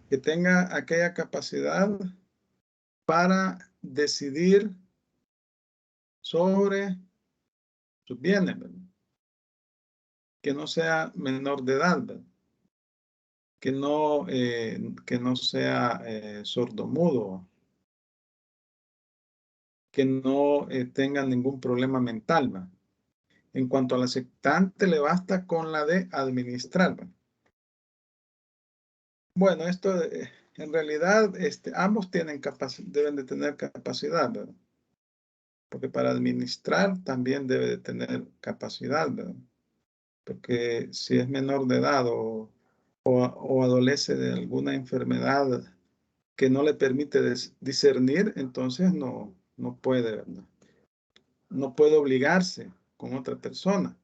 Que tenga aquella capacidad para decidir sobre sus bienes, ¿verdad? Que no sea menor de edad, ¿verdad? Que no sea sordomudo, que no tenga ningún problema mental, ¿verdad? En cuanto al aceptante, le basta con la de administrar, ¿verdad? Bueno, esto en realidad ambos deben de tener capacidad, ¿verdad? Porque para administrar también debe de tener capacidad, ¿verdad? Porque si es menor de edad o adolece de alguna enfermedad que no le permite discernir, entonces no puede, ¿verdad? No puede obligarse con otra persona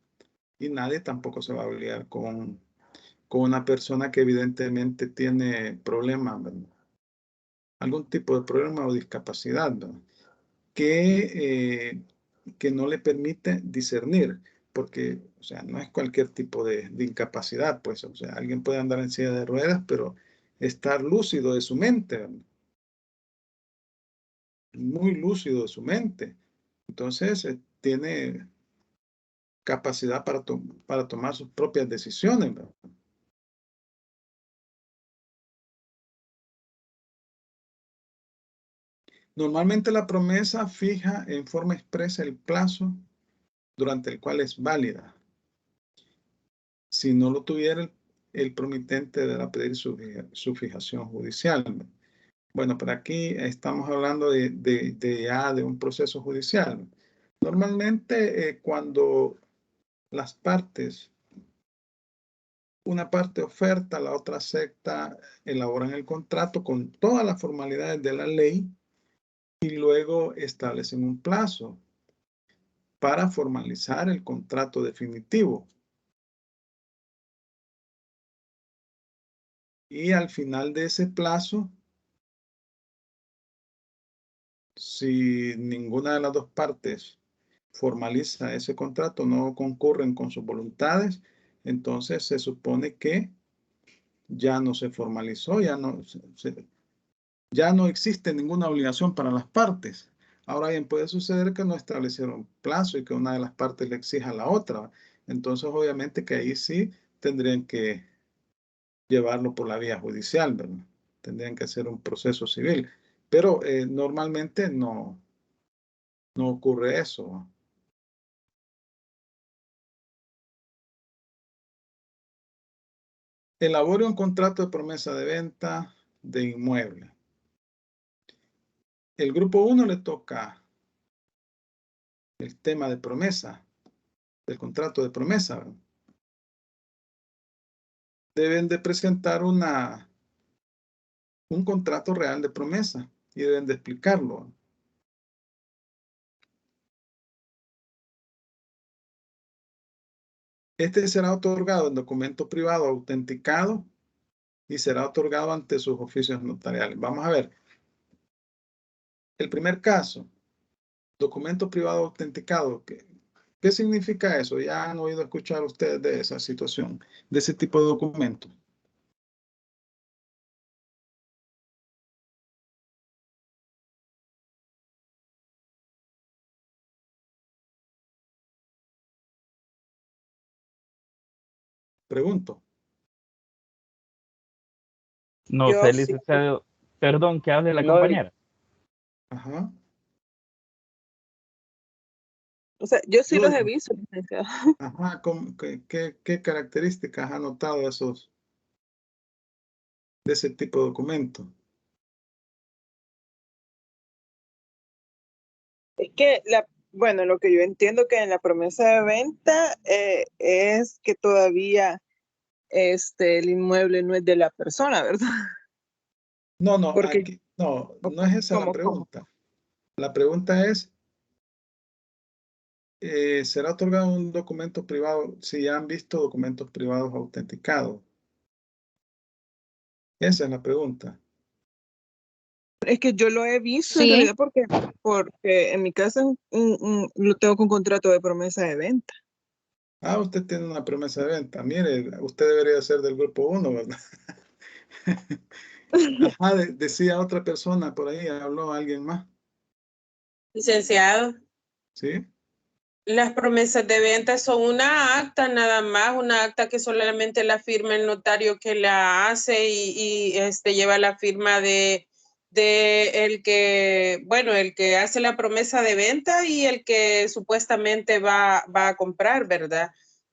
y nadie tampoco se va a obligar con una persona que evidentemente tiene problemas, ¿verdad? Algún tipo de problema o discapacidad, ¿verdad? Que no le permite discernir, porque, o sea, no es cualquier tipo de incapacidad, pues, o sea, alguien puede andar en silla de ruedas, pero estar lúcido de su mente, ¿verdad? Muy lúcido de su mente. Entonces, tiene capacidad para tomar sus propias decisiones, ¿verdad? Normalmente la promesa fija en forma expresa el plazo durante el cual es válida. Si no lo tuviera, el promitente deberá pedir su fijación judicial. Bueno, pero aquí estamos hablando de un proceso judicial. Normalmente cuando las partes, una parte oferta, la otra acepta, elaboran el contrato con todas las formalidades de la ley y luego establecen un plazo para formalizar el contrato definitivo. Y al final de ese plazo, si ninguna de las dos partes formaliza ese contrato, no concurren con sus voluntades, entonces se supone que ya no se formalizó, ya no existe ninguna obligación para las partes. Ahora bien, puede suceder que no establecieron plazo y que una de las partes le exija a la otra. Entonces, obviamente que ahí sí tendrían que llevarlo por la vía judicial, ¿verdad? Tendrían que hacer un proceso civil. Pero normalmente no ocurre eso. Elabore un contrato de promesa de venta de inmueble. El grupo 1 le toca el tema de promesa, del contrato de promesa, ¿verdad? Deben de presentar un contrato real de promesa y deben de explicarlo. Este será otorgado en documento privado autenticado y será otorgado ante sus oficios notariales. Vamos a ver. El primer caso, documento privado autenticado. ¿Qué significa eso? Ya han oído escuchar ustedes de esa situación, de ese tipo de documento. Pregunto. No Yo sé, sí. licenciado. Perdón, que hable la No, compañera. Ajá. O sea, yo sí No, los he visto, licenciado. ajá, ¿qué características ha notado de ese tipo de documento? Es que, bueno, lo que yo entiendo que en la promesa de venta es que todavía el inmueble no es de la persona, ¿verdad? No, Porque, aquí, no es esa la ¿cómo? pregunta. La pregunta es, ¿será otorgado un documento privado si ya han visto documentos privados autenticados? Esa es la pregunta. Es que yo lo he visto en Sí, realidad porque en mi casa lo tengo con contrato de promesa de venta. Ah, usted tiene una promesa de venta. Mire, usted debería ser del grupo 1, ¿verdad? Ajá, decía otra persona por ahí, habló alguien más, Licenciado, ¿sí? las promesas de venta son una acta nada más, una acta que solamente la firma el notario que la hace y lleva la firma de el que, bueno, el que hace la promesa de venta y el que supuestamente va a comprar, ¿verdad?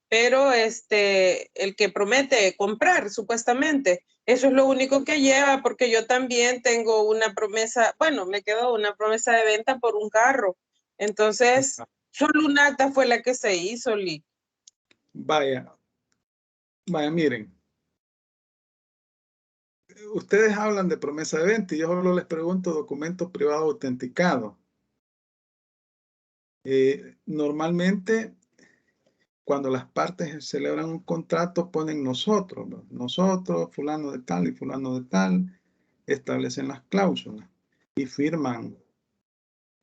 Pero el que promete comprar, supuestamente, eso es lo único que lleva, porque yo también tengo una promesa, bueno, me quedó una promesa de venta por un carro. Entonces, solo un acta fue la que se hizo, Lee. Vaya, miren. Ustedes hablan de promesa de venta y yo solo les pregunto documentos privados autenticados. Normalmente, cuando las partes celebran un contrato, ponen nosotros, ¿no? Nosotros, fulano de tal y fulano de tal, establecen las cláusulas y firman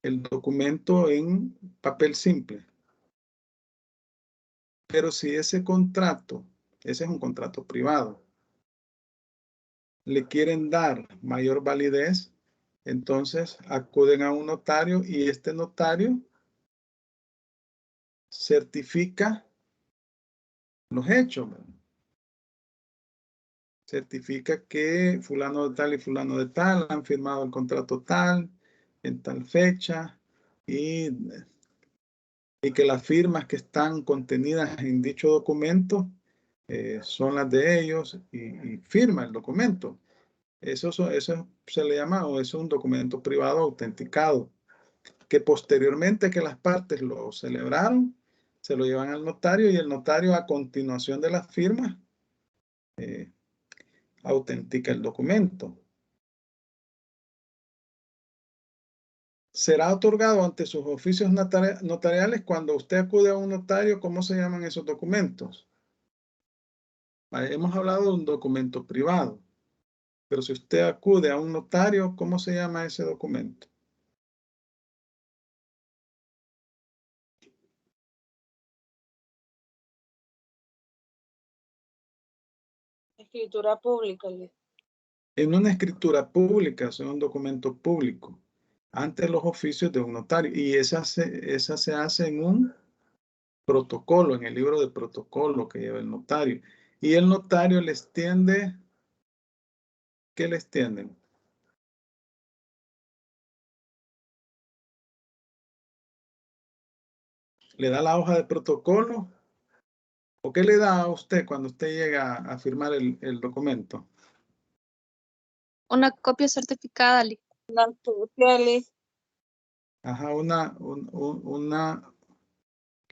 el documento en papel simple. Pero si ese contrato, ese es un contrato privado, le quieren dar mayor validez, entonces acuden a un notario y este notario certifica los hechos, ¿verdad? Certifica que fulano de tal y fulano de tal han firmado el contrato tal, en tal fecha, y que las firmas que están contenidas en dicho documento son las de ellos y firma el documento. Eso se le llama, o es un documento privado autenticado, que posteriormente que las partes lo celebraron, se lo llevan al notario y el notario a continuación de las firmas autentica el documento. Será otorgado ante sus oficios notariales cuando usted acude a un notario. ¿Cómo se llaman esos documentos? Hemos hablado de un documento privado, pero si usted acude a un notario, ¿cómo se llama ese documento? Escritura pública, Lee. En una escritura pública, o sea, un documento público, ante los oficios de un notario. Y esa se hace en un protocolo, en el libro de protocolo que lleva el notario. Y el notario les tiende, ¿qué les tienden? ¿Le da la hoja de protocolo? ¿O qué le da a usted cuando usted llega a firmar el documento? una copia certificada, Lee. Una copia, Lee. Ajá,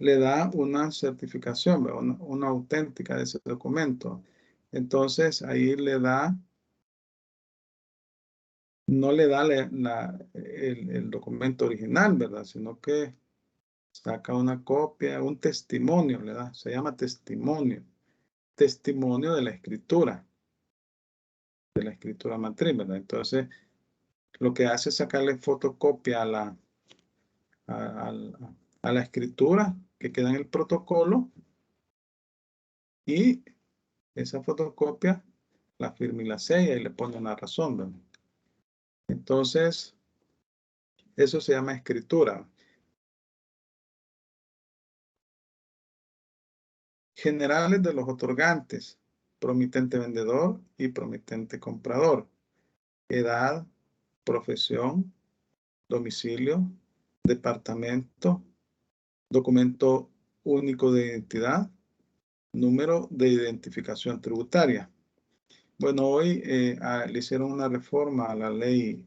le da una certificación, una auténtica de ese documento. Entonces, ahí le da, no le da el documento original, ¿verdad? Sino que saca una copia, un testimonio, le da, se llama testimonio. Testimonio de la escritura matriz, ¿verdad? Entonces, lo que hace es sacarle fotocopia a la escritura que queda en el protocolo y esa fotocopia la firma y la sella y le pone una razón, ¿verdad? Entonces, eso se llama escritura. generales de los otorgantes, promitente vendedor y promitente comprador, edad, profesión, domicilio, departamento, documento único de identidad, número de identificación tributaria. Bueno, hoy le hicieron una reforma a la ley,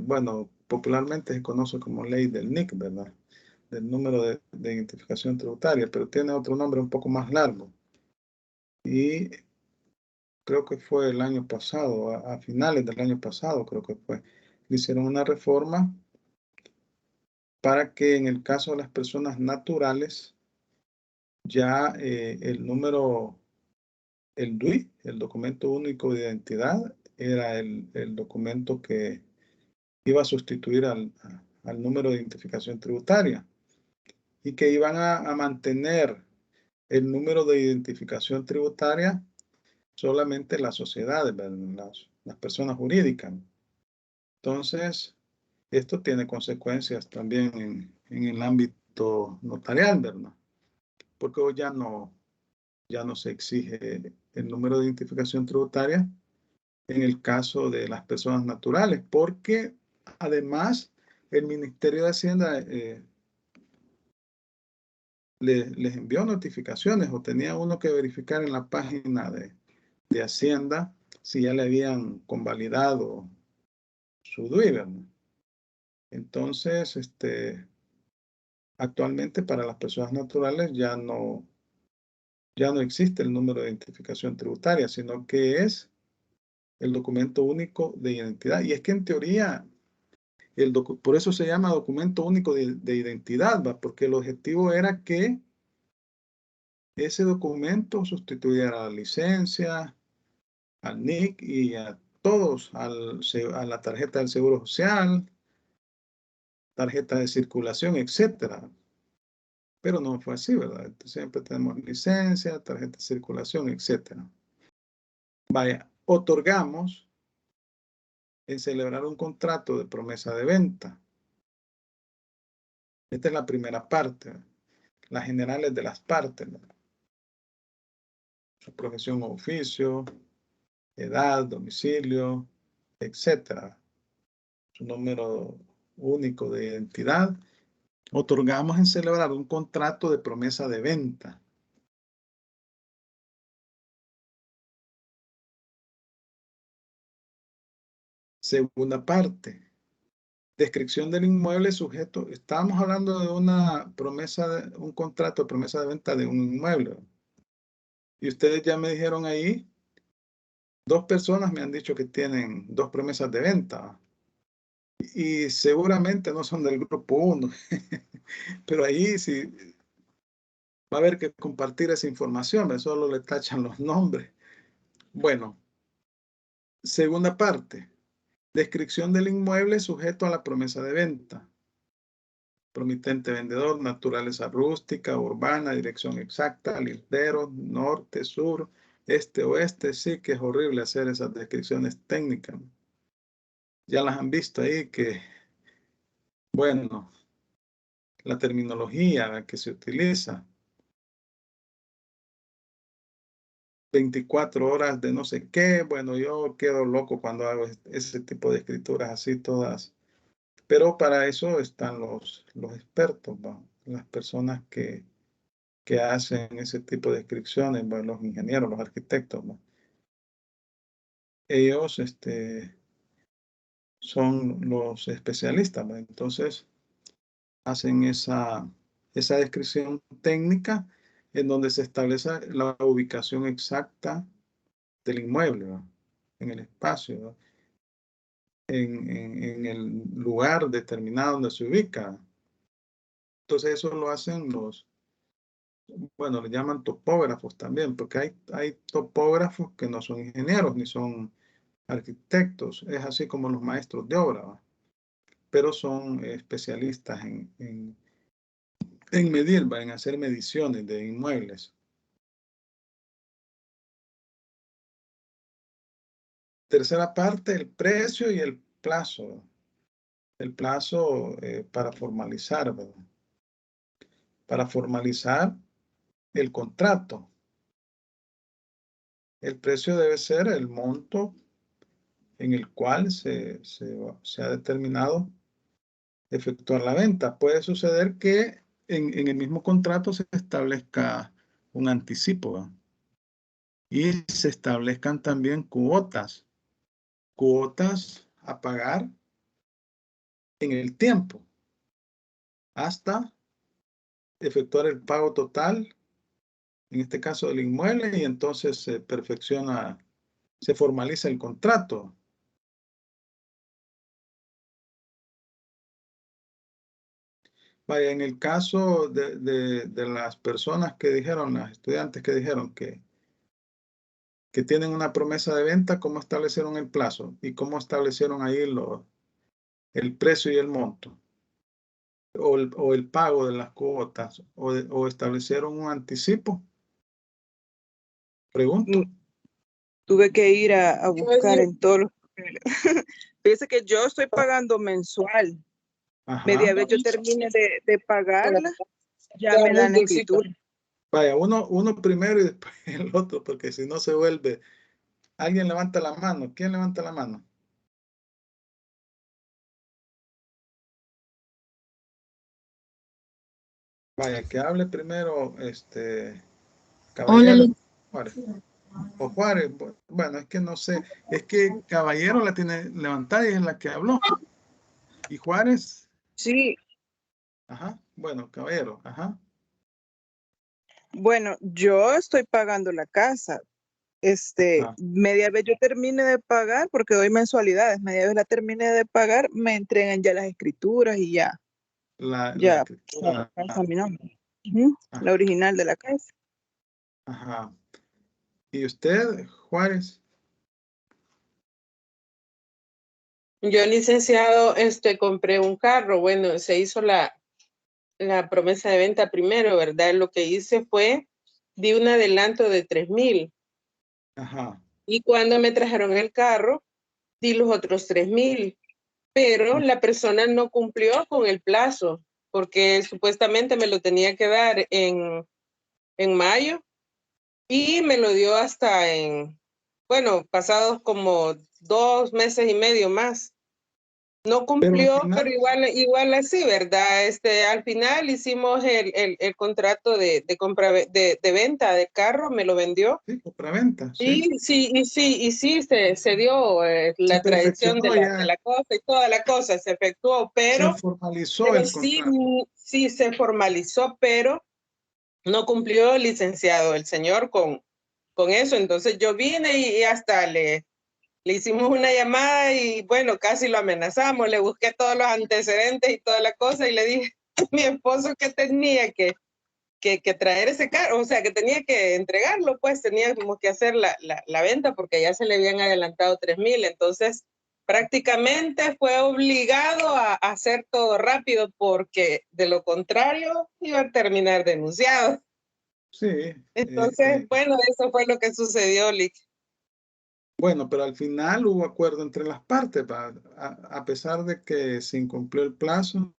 bueno, popularmente se conoce como ley del NIC, ¿verdad? Del número de identificación tributaria, pero tiene otro nombre un poco más largo. Y creo que fue el año pasado, a finales del año pasado, creo que fue, le hicieron una reforma para que en el caso de las personas naturales, ya el número, el DUI, el documento único de identidad, era el documento que iba a sustituir al número de identificación tributaria y que iban a mantener el número de identificación tributaria solamente las sociedades, las personas jurídicas. Entonces, esto tiene consecuencias también en el ámbito notarial, ¿verdad? Porque hoy ya no se exige el número de identificación tributaria en el caso de las personas naturales, porque además el Ministerio de Hacienda les envió notificaciones o tenía uno que verificar en la página de Hacienda si ya le habían convalidado su DUI, ¿verdad? Entonces, actualmente para las personas naturales ya no existe el número de identificación tributaria, sino que es el documento único de identidad. Y es que en teoría, por eso se llama documento único de identidad, ¿va? Porque el objetivo era que ese documento sustituyera a la licencia, al NIC y a todos, a la tarjeta del Seguro Social, tarjeta de circulación, etcétera. Pero no fue así, ¿verdad? Siempre tenemos licencia, tarjeta de circulación, etcétera. Vaya, otorgamos en celebrar un contrato de promesa de venta. Esta es la primera parte, ¿verdad? Las generales de las partes, ¿verdad? Su profesión o oficio, edad, domicilio, etcétera. Su número único de identidad. Otorgamos en celebrar un contrato de promesa de venta. Segunda parte. Descripción del inmueble sujeto. Estábamos hablando de una promesa, un contrato de promesa de venta de un inmueble. Y ustedes ya me dijeron ahí, 2 personas me han dicho que tienen 2 promesas de venta. Y seguramente no son del grupo 1. Pero ahí sí va a haber que compartir esa información. Solo le tachan los nombres. Bueno, segunda parte. Descripción del inmueble sujeto a la promesa de venta. Promitente vendedor, naturaleza rústica, urbana, dirección exacta, lindero, norte, sur, este, oeste. Sí que es horrible hacer esas descripciones técnicas. Ya las han visto ahí que, bueno, la terminología que se utiliza. 24 horas de no sé qué. Bueno, yo quedo loco cuando hago ese tipo de escrituras así todas. Pero para eso están los expertos, ¿va? Las personas que hacen ese tipo de descripciones, ¿va? Los ingenieros, los arquitectos, ¿va? Ellos son los especialistas, ¿va? Entonces hacen esa descripción técnica en donde se establece la ubicación exacta del inmueble, ¿va? En el espacio, ¿va? En el lugar determinado donde se ubica. Entonces eso lo hacen bueno, le llaman topógrafos también, porque hay topógrafos que no son ingenieros ni son arquitectos, es así como los maestros de obra, ¿va? Pero son especialistas en medir, ¿va? En hacer mediciones de inmuebles. Tercera parte, el precio y el plazo. El plazo para formalizar, ¿verdad? Para formalizar el contrato. El precio debe ser el monto en el cual se ha determinado efectuar la venta. Puede suceder que en el mismo contrato se establezca un anticipo, ¿va? Y se establezcan también cuotas a pagar en el tiempo hasta efectuar el pago total, en este caso del inmueble, y entonces se perfecciona, se formaliza el contrato. Vaya, en el caso de las personas que dijeron, las estudiantes que dijeron que tienen una promesa de venta, ¿cómo establecieron el plazo? ¿Y cómo establecieron ahí el precio y el monto? O el pago de las cuotas, o establecieron un anticipo. Pregunto. Tuve que ir a buscar en todos los papeles. Fíjese que yo estoy pagando mensual. Ajá. Media vez yo termine de pagarla, ya me dan la escritura. Vaya, uno primero y después el otro, porque si no se vuelve. Alguien levanta la mano. ¿Quién levanta la mano? Vaya, que hable primero, Caballero. Juárez. O Juárez, bueno, es que no sé. Es que Caballero la tiene levantada y es la que habló. ¿Y Juárez? Sí. Ajá, bueno, Caballero, ajá. Bueno, yo estoy pagando la casa. Media vez yo termine de pagar, porque doy mensualidades, media vez la termine de pagar, me entregan ya las escrituras y ya. La escritura. La casa a mi nombre. La original de la casa. Ajá. ¿Y usted, Juárez? Yo, licenciado, compré un carro. Bueno, se hizo la promesa de venta primero, ¿verdad? Lo que hice fue, di un adelanto de 3,000. Ajá. Y cuando me trajeron el carro, di los otros 3,000. Pero la persona no cumplió con el plazo, porque supuestamente me lo tenía que dar en mayo y me lo dio hasta pasados como 2 meses y medio más. No cumplió, pero igual así, ¿verdad? Al final hicimos el contrato de compra de venta de carro, me lo vendió. Sí, compraventa, sí. Y sí, se dio la tradición de la cosa y toda la cosa se efectuó, pero se formalizó el contrato. Sí se formalizó, pero no cumplió, licenciado, el señor con eso. Entonces yo vine y hasta le hicimos una llamada y bueno, casi lo amenazamos, le busqué todos los antecedentes y toda la cosa y le dije a mi esposo que tenía que traer ese carro, o sea, que tenía que entregarlo, pues teníamos que hacer la venta porque ya se le habían adelantado 3,000, entonces prácticamente fue obligado a hacer todo rápido porque de lo contrario iba a terminar denunciado. Sí. Entonces, bueno, eso fue lo que sucedió, Lick. Bueno, pero al final hubo acuerdo entre las partes, a pesar de que se incumplió el plazo,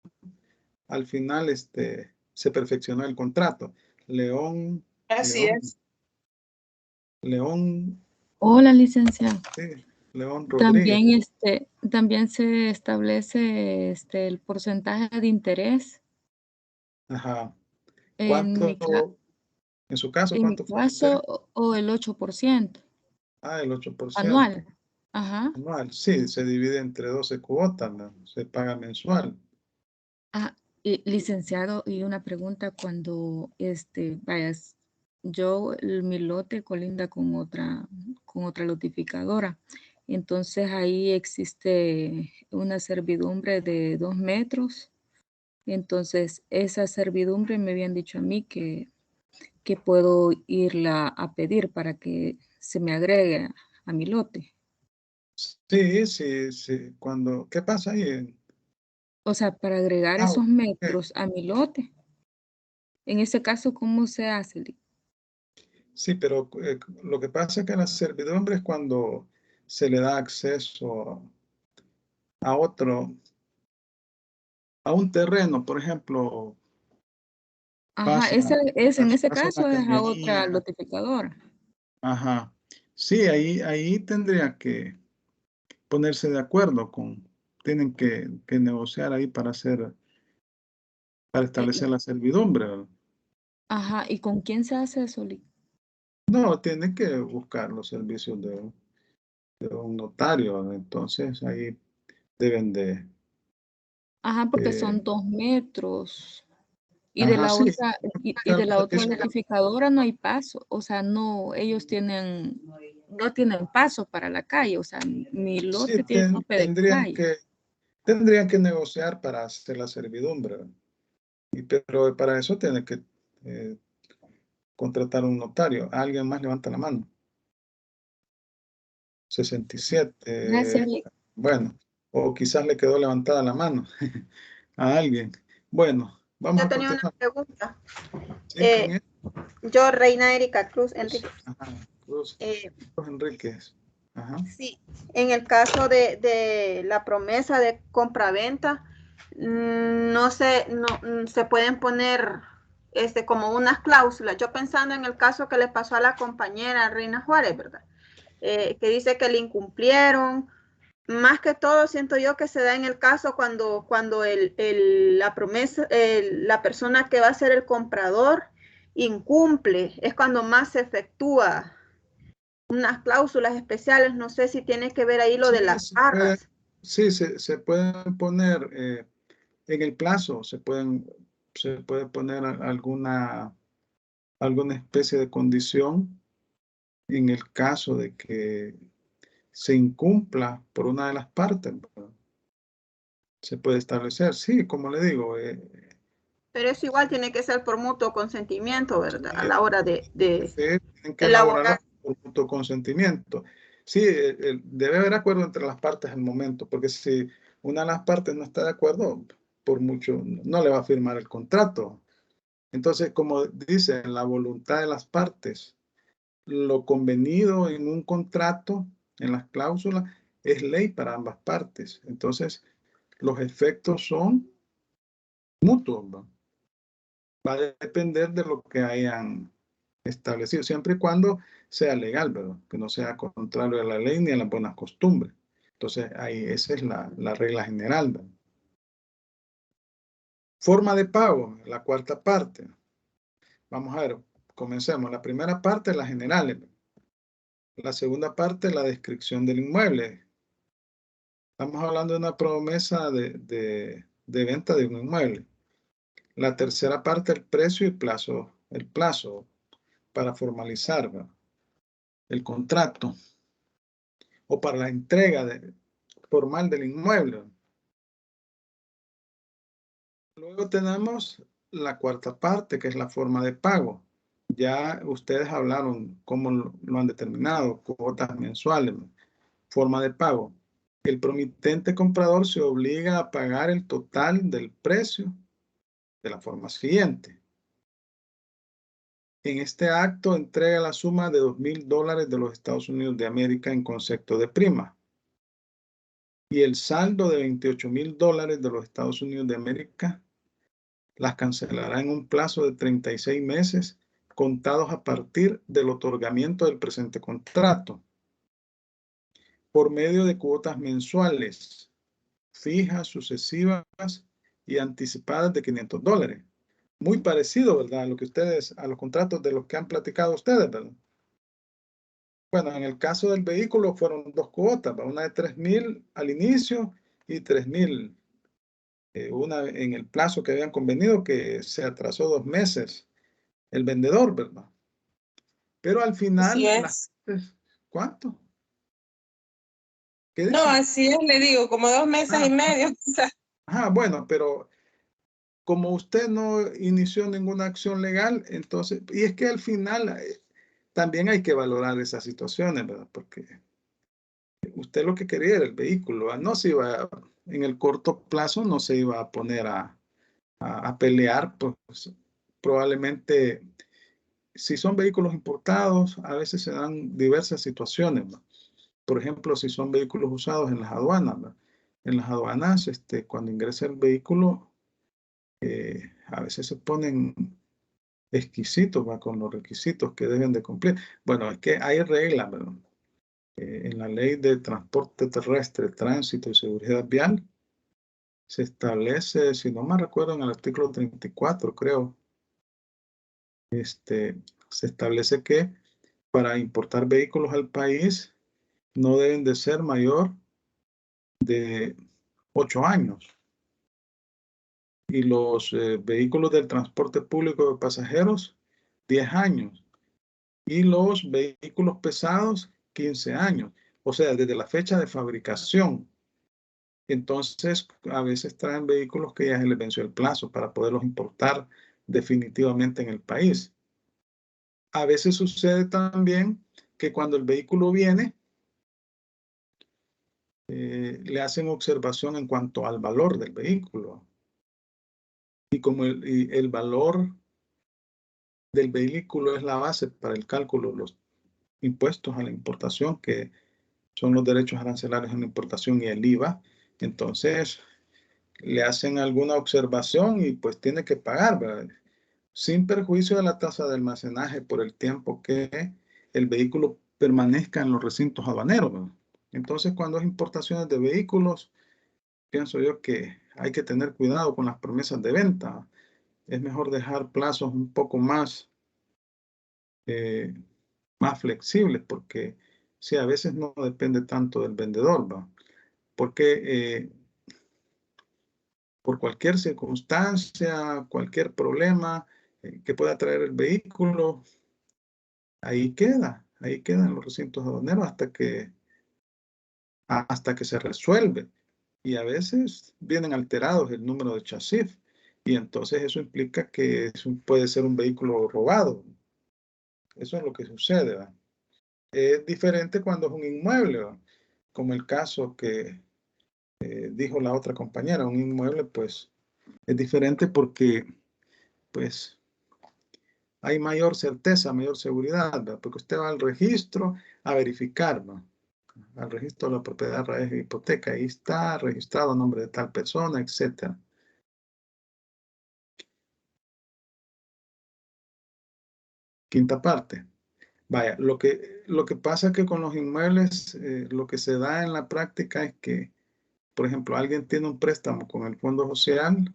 al final se perfeccionó el contrato. León. Así es. León. Hola, licenciado. Sí, León Rodríguez. También se establece el porcentaje de interés. Ajá. En su caso, en mi ¿cuánto fue? caso, o el 8%. El 8%. Anual. Ajá. Anual, sí, se divide entre 12 cuotas, ¿no? Se paga mensual. Licenciado, y una pregunta cuando, mi lote colinda con otra lotificadora. Entonces ahí existe una servidumbre de 2 metros. Entonces esa servidumbre me habían dicho a mí que puedo irla a pedir para que se me agregue a mi lote. Sí. ¿Qué pasa ahí? O sea, para agregar esos metros a mi lote. En ese caso, ¿cómo se hace? Sí, pero lo que pasa es que la servidumbre es cuando se le da acceso a un terreno, por ejemplo, Ajá, pasa, en ese pasa caso una es a otra cañería. notificadora. Ajá. Sí, ahí tendría que ponerse de acuerdo tienen que negociar ahí para establecer la servidumbre, ¿verdad? Ajá, ¿y con quién se hace eso, Lee? No, tiene que buscar los servicios de un notario, ¿verdad? Entonces ahí deben de... Ajá, porque son 2 metros. Y de Ajá, la sí. otra, y de la otra notificadora no hay paso, o sea, no, ellos no tienen paso para la calle, o sea, mi lote Sí, tiene tope de calle. tendrían que negociar para hacer la servidumbre, ¿verdad? Pero para eso tiene que contratar un notario. ¿Alguien más levanta la mano? 67. Gracias, Lee. Bueno, o quizás le quedó levantada la mano a alguien. Bueno, vamos Yo a tenía una continuar. pregunta. ¿Sí? ¿Quién es? Yo, Reina Erika Cruz Enríquez. Ajá, Cruz Enríquez. Ajá. Sí, en el caso de la promesa de compraventa, no se pueden poner como unas cláusulas. Yo pensando en el caso que le pasó a la compañera Reina Juárez, ¿verdad? Que dice que le incumplieron. Más que todo, siento yo que se da en el caso cuando la promesa, la persona que va a ser el comprador incumple, es cuando más se efectúa unas cláusulas especiales. No sé si tiene que ver ahí lo de las arras. Sí, se pueden poner en el plazo, se puede poner alguna especie de condición en el caso de que se incumpla por una de las partes, ¿verdad? Se puede establecer, sí, como le digo. Pero eso igual tiene que ser por mutuo consentimiento, ¿verdad? A la hora de tienen que elaborarla por mutuo consentimiento. Sí, debe haber acuerdo entre las partes al momento, porque si una de las partes no está de acuerdo, por mucho, no le va a firmar el contrato. Entonces, como dice, la voluntad de las partes, lo convenido en un contrato, en las cláusulas, es ley para ambas partes. Entonces, los efectos son mutuos, ¿no? Va a depender de lo que hayan establecido, siempre y cuando sea legal, ¿verdad? Que no sea contrario a la ley ni a las buenas costumbres. Entonces, ahí esa es la regla general, ¿verdad? Forma de pago, la cuarta parte. Vamos a ver, comencemos. La primera parte, la general. La segunda parte, la descripción del inmueble. Estamos hablando de una promesa de venta de un inmueble. La tercera parte, el precio y el plazo para formalizar, ¿verdad?, el contrato o para la entrega formal del inmueble. Luego tenemos la cuarta parte, que es la forma de pago. Ya ustedes hablaron cómo lo han determinado, cuotas mensuales, forma de pago. El promitente comprador se obliga a pagar el total del precio de la forma siguiente. En este acto entrega la suma de $2,000 de los Estados Unidos de América en concepto de prima y el saldo de $28,000 de los Estados Unidos de América las cancelará en un plazo de 36 meses contados a partir del otorgamiento del presente contrato por medio de cuotas mensuales fijas, sucesivas y anticipadas de $500. Muy parecido, ¿verdad?, a los contratos de los que han platicado ustedes, ¿verdad? Bueno, en el caso del vehículo fueron dos cuotas, ¿verdad? Una de $3,000 al inicio y $3,000, una en el plazo que habían convenido, que se atrasó 2 meses el vendedor, ¿verdad? Pero al final, Así es. ¿cuánto? No, así es, le digo, como 2 meses y medio. Ajá, bueno, pero como usted no inició ninguna acción legal, entonces, y es que al final también hay que valorar esas situaciones, ¿verdad? Porque usted lo que quería era el vehículo, ¿verdad? No se iba, en el corto plazo no se iba a poner a pelear, pues probablemente, si son vehículos importados, a veces se dan diversas situaciones, ¿verdad? Por ejemplo, si son vehículos usados en las aduanas, ¿verdad? En las aduanas, cuando ingresa el vehículo, a veces se ponen exquisitos, va, con los requisitos que deben de cumplir. Bueno, es que hay reglas, ¿verdad? En la Ley de Transporte Terrestre, Tránsito y Seguridad Vial, se establece, si no me recuerdo, en el artículo 34, creo, se establece que para importar vehículos al país no deben de ser mayor de 8 años. Y los vehículos del transporte público de pasajeros, 10 años. Y los vehículos pesados, 15 años. O sea, desde la fecha de fabricación. Entonces, a veces traen vehículos que ya se les venció el plazo para poderlos importar definitivamente en el país. A veces sucede también que cuando el vehículo viene, le hacen observación en cuanto al valor del vehículo. Y como el valor del vehículo es la base para el cálculo de los impuestos a la importación, que son los derechos arancelarios en la importación y el IVA, entonces le hacen alguna observación y pues tiene que pagar, ¿verdad? Sin perjuicio de la tasa de almacenaje por el tiempo que el vehículo permanezca en los recintos aduaneros, ¿verdad? Entonces, cuando es importaciones de vehículos, pienso yo que hay que tener cuidado con las promesas de venta. Es mejor dejar plazos un poco más flexibles, porque sí, a veces no depende tanto del vendedor, ¿va? Porque por cualquier circunstancia, cualquier problema que pueda traer el vehículo, ahí quedan los recintos aduaneros hasta que se resuelve. Y a veces vienen alterados el número de chasis, y entonces eso implica que puede ser un vehículo robado. Eso es lo que sucede, ¿va? Es diferente cuando es un inmueble, ¿va? Como el caso que dijo la otra compañera, un inmueble pues es diferente porque pues hay mayor certeza, mayor seguridad, ¿verdad? Porque usted va al registro a verificar, ¿verdad? Al registro de la propiedad a raíz de hipoteca, ahí está registrado a nombre de tal persona, etc. Quinta parte. Vaya, lo que pasa es que con los inmuebles, lo que se da en la práctica es que, por ejemplo, alguien tiene un préstamo con el Fondo Social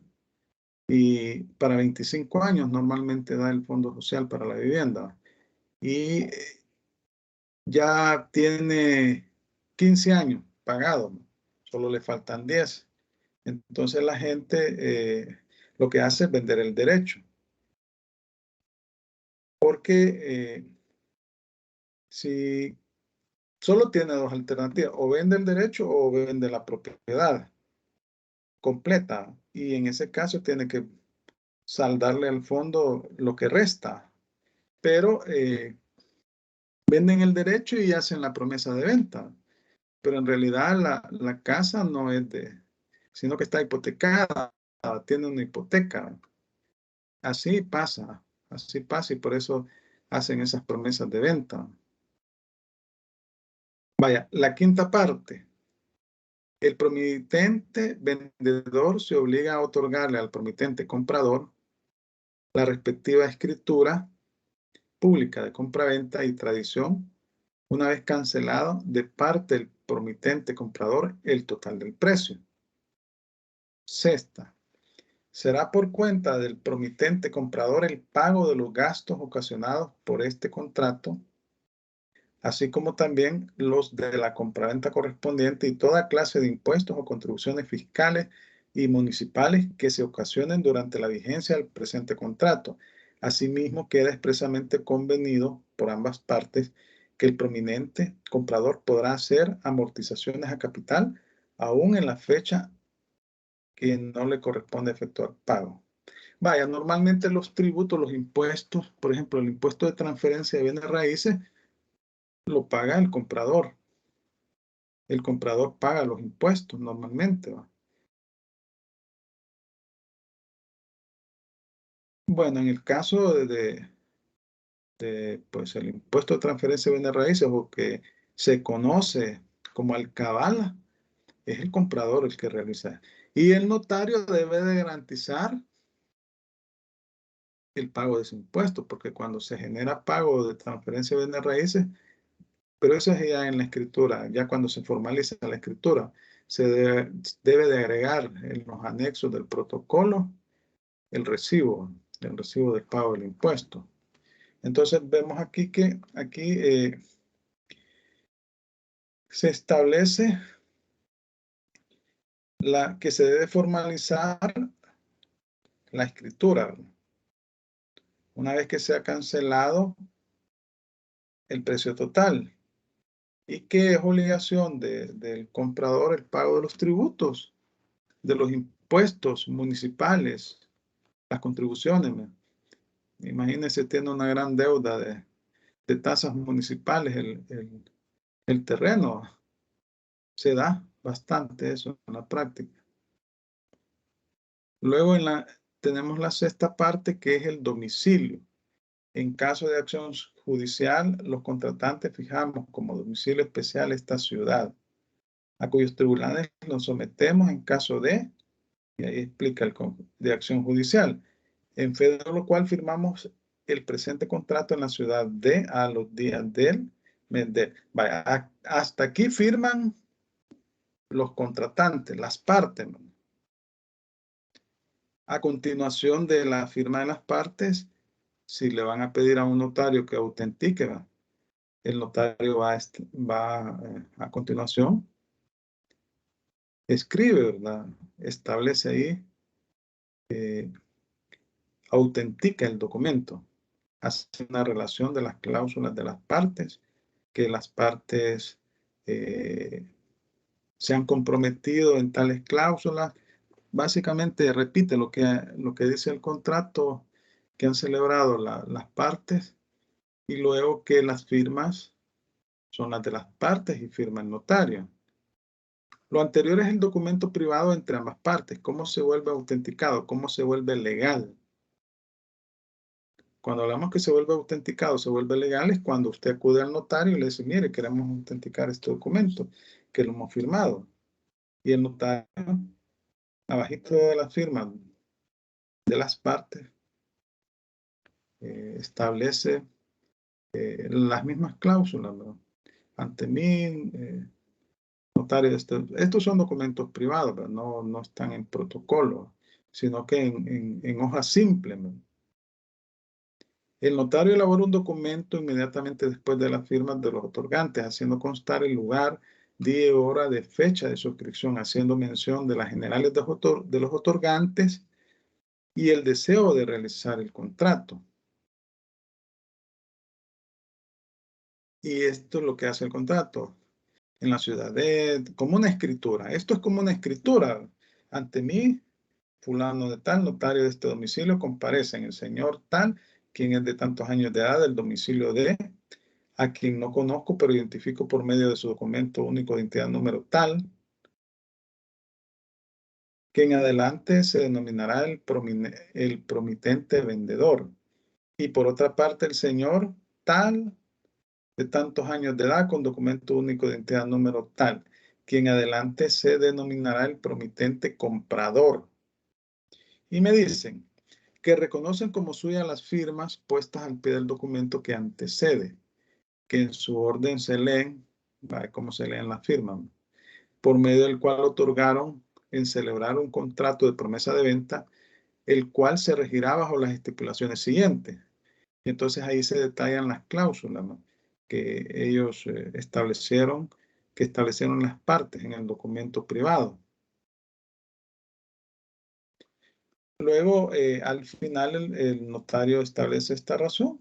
y para 25 años normalmente da el Fondo Social para la vivienda. Y ya tiene 15 años pagado, ¿no? Solo le faltan 10. Entonces la gente lo que hace es vender el derecho. Porque si solo tiene dos alternativas, o vende el derecho o vende la propiedad completa. Y en ese caso tiene que saldarle al fondo lo que resta. Pero venden el derecho y hacen la promesa de venta. Pero en realidad la casa no es sino que está hipotecada, tiene una hipoteca. Así pasa y por eso hacen esas promesas de venta. Vaya, la quinta parte. El promitente vendedor se obliga a otorgarle al promitente comprador la respectiva escritura pública de compraventa y tradición, una vez cancelado de parte del promitente comprador el total del precio. Sexta, será por cuenta del promitente comprador el pago de los gastos ocasionados por este contrato, así como también los de la compraventa correspondiente y toda clase de impuestos o contribuciones fiscales y municipales que se ocasionen durante la vigencia del presente contrato. Asimismo, queda expresamente convenido por ambas partes que el prominente comprador podrá hacer amortizaciones a capital aún en la fecha que no le corresponde efectuar pago. Vaya, normalmente los tributos, los impuestos, por ejemplo, el impuesto de transferencia de bienes raíces, lo paga el comprador. El comprador paga los impuestos normalmente, ¿va? Bueno, en el caso pues el impuesto de transferencia de bienes raíces, o que se conoce como alcabala, es el comprador el que realiza. Y el notario debe de garantizar el pago de ese impuesto, porque cuando se genera pago de transferencia de bienes raíces, pero eso es ya en la escritura, ya cuando se formaliza la escritura, se debe de agregar en los anexos del protocolo el recibo del pago del impuesto. Entonces vemos aquí que se establece que se debe formalizar la escritura una vez que se ha cancelado el precio total y que es obligación del comprador el pago de los tributos, de los impuestos municipales, las contribuciones. Imagínense, tiene una gran deuda de tasas municipales el terreno. Se da bastante eso en la práctica. Luego tenemos la sexta parte, que es el domicilio. En caso de acción judicial, los contratantes fijamos como domicilio especial esta ciudad, a cuyos tribunales nos sometemos en caso de, y ahí explica de acción judicial, en fe de lo cual firmamos el presente contrato en la ciudad de a los días del mes de. Vaya, hasta aquí firman los contratantes, las partes. A continuación de la firma de las partes, si le van a pedir a un notario que autentique, el notario va a continuación, escribe, ¿verdad? Establece ahí, autentica el documento, hace una relación de las cláusulas de las partes, que las partes se han comprometido en tales cláusulas. Básicamente repite lo que dice el contrato que han celebrado las partes, y luego que las firmas son las de las partes y firma el notario. Lo anterior es el documento privado entre ambas partes. ¿Cómo se vuelve autenticado? ¿Cómo se vuelve legal? Cuando hablamos que se vuelve autenticado, se vuelve legal, es cuando usted acude al notario y le dice, mire, queremos autenticar este documento, que lo hemos firmado. Y el notario, abajito de la firma de las partes, establece las mismas cláusulas, ¿no? Ante mí, notario, estos son documentos privados, ¿verdad? No están en protocolo, sino que en hoja simple, ¿no? El notario elabora un documento inmediatamente después de las firmas de los otorgantes, haciendo constar el lugar, día y hora de fecha de suscripción, haciendo mención de las generales de los otorgantes y el deseo de realizar el contrato. Y esto es lo que hace el contrato en la ciudad como una escritura. Esto es como una escritura. Ante mí, fulano de tal, notario de este domicilio, comparecen el señor tal, quien es de tantos años de edad, del domicilio de, a quien no conozco, pero identifico por medio de su documento único de identidad número tal, que en adelante se denominará el promitente vendedor. Y por otra parte, el señor tal, de tantos años de edad, con documento único de identidad número tal, que en adelante se denominará el promitente comprador. Y me dicen que reconocen como suyas las firmas puestas al pie del documento que antecede, que en su orden se leen, cómo se leen las firmas, por medio del cual otorgaron en celebrar un contrato de promesa de venta, el cual se regirá bajo las estipulaciones siguientes. Y entonces ahí se detallan las cláusulas, ¿no?, que ellos establecieron las partes en el documento privado. Luego, al final, el notario establece esta razón.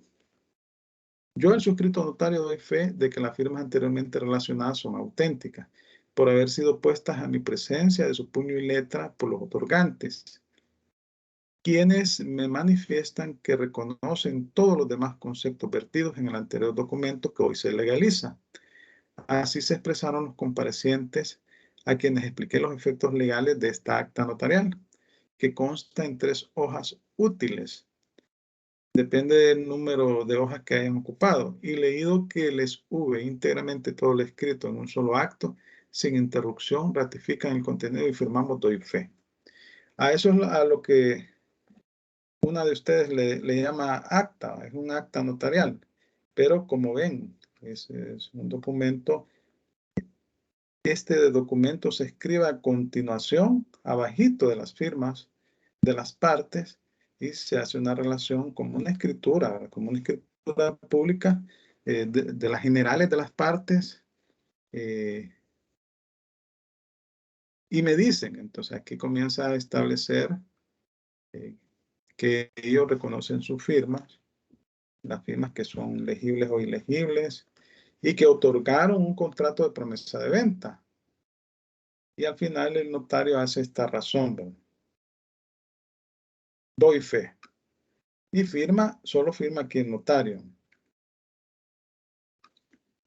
Yo, el suscrito notario, doy fe de que las firmas anteriormente relacionadas son auténticas, por haber sido puestas a mi presencia de su puño y letra por los otorgantes, quienes me manifiestan que reconocen todos los demás conceptos vertidos en el anterior documento que hoy se legaliza. Así se expresaron los comparecientes, a quienes expliqué los efectos legales de esta acta notarial, que consta en 3 hojas útiles. Depende del número de hojas que hayan ocupado. Y leído que les hube íntegramente todo lo escrito en un solo acto, sin interrupción, ratifican el contenido y firmamos doy fe. A eso es a lo que una de ustedes le llama acta, es un acta notarial, pero como ven, es un documento. Este documento se escribe a continuación, abajito de las firmas de las partes, y se hace una relación como una escritura, ¿verdad? Como una escritura pública de las generales de las partes. Y me dicen, entonces aquí comienza a establecer que ellos reconocen sus firmas, las firmas que son legibles o ilegibles, y que otorgaron un contrato de promesa de venta. Y al final el notario hace esta razón, ¿verdad? Doy fe. Y firma, solo firma aquí el notario.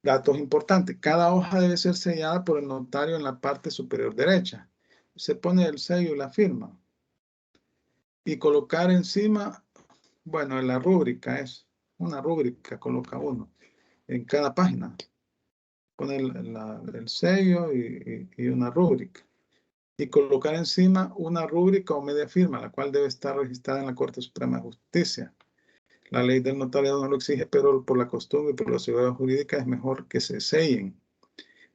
Datos importantes. Cada hoja debe ser sellada por el notario en la parte superior derecha. Se pone el sello y la firma. Y colocar encima, bueno, en la rúbrica es una rúbrica, coloca uno en cada página. Pone el sello y una rúbrica. Y colocar encima una rúbrica o media firma, la cual debe estar registrada en la Corte Suprema de Justicia. La ley del notariado no lo exige, pero por la costumbre y por la seguridad jurídica es mejor que se sellen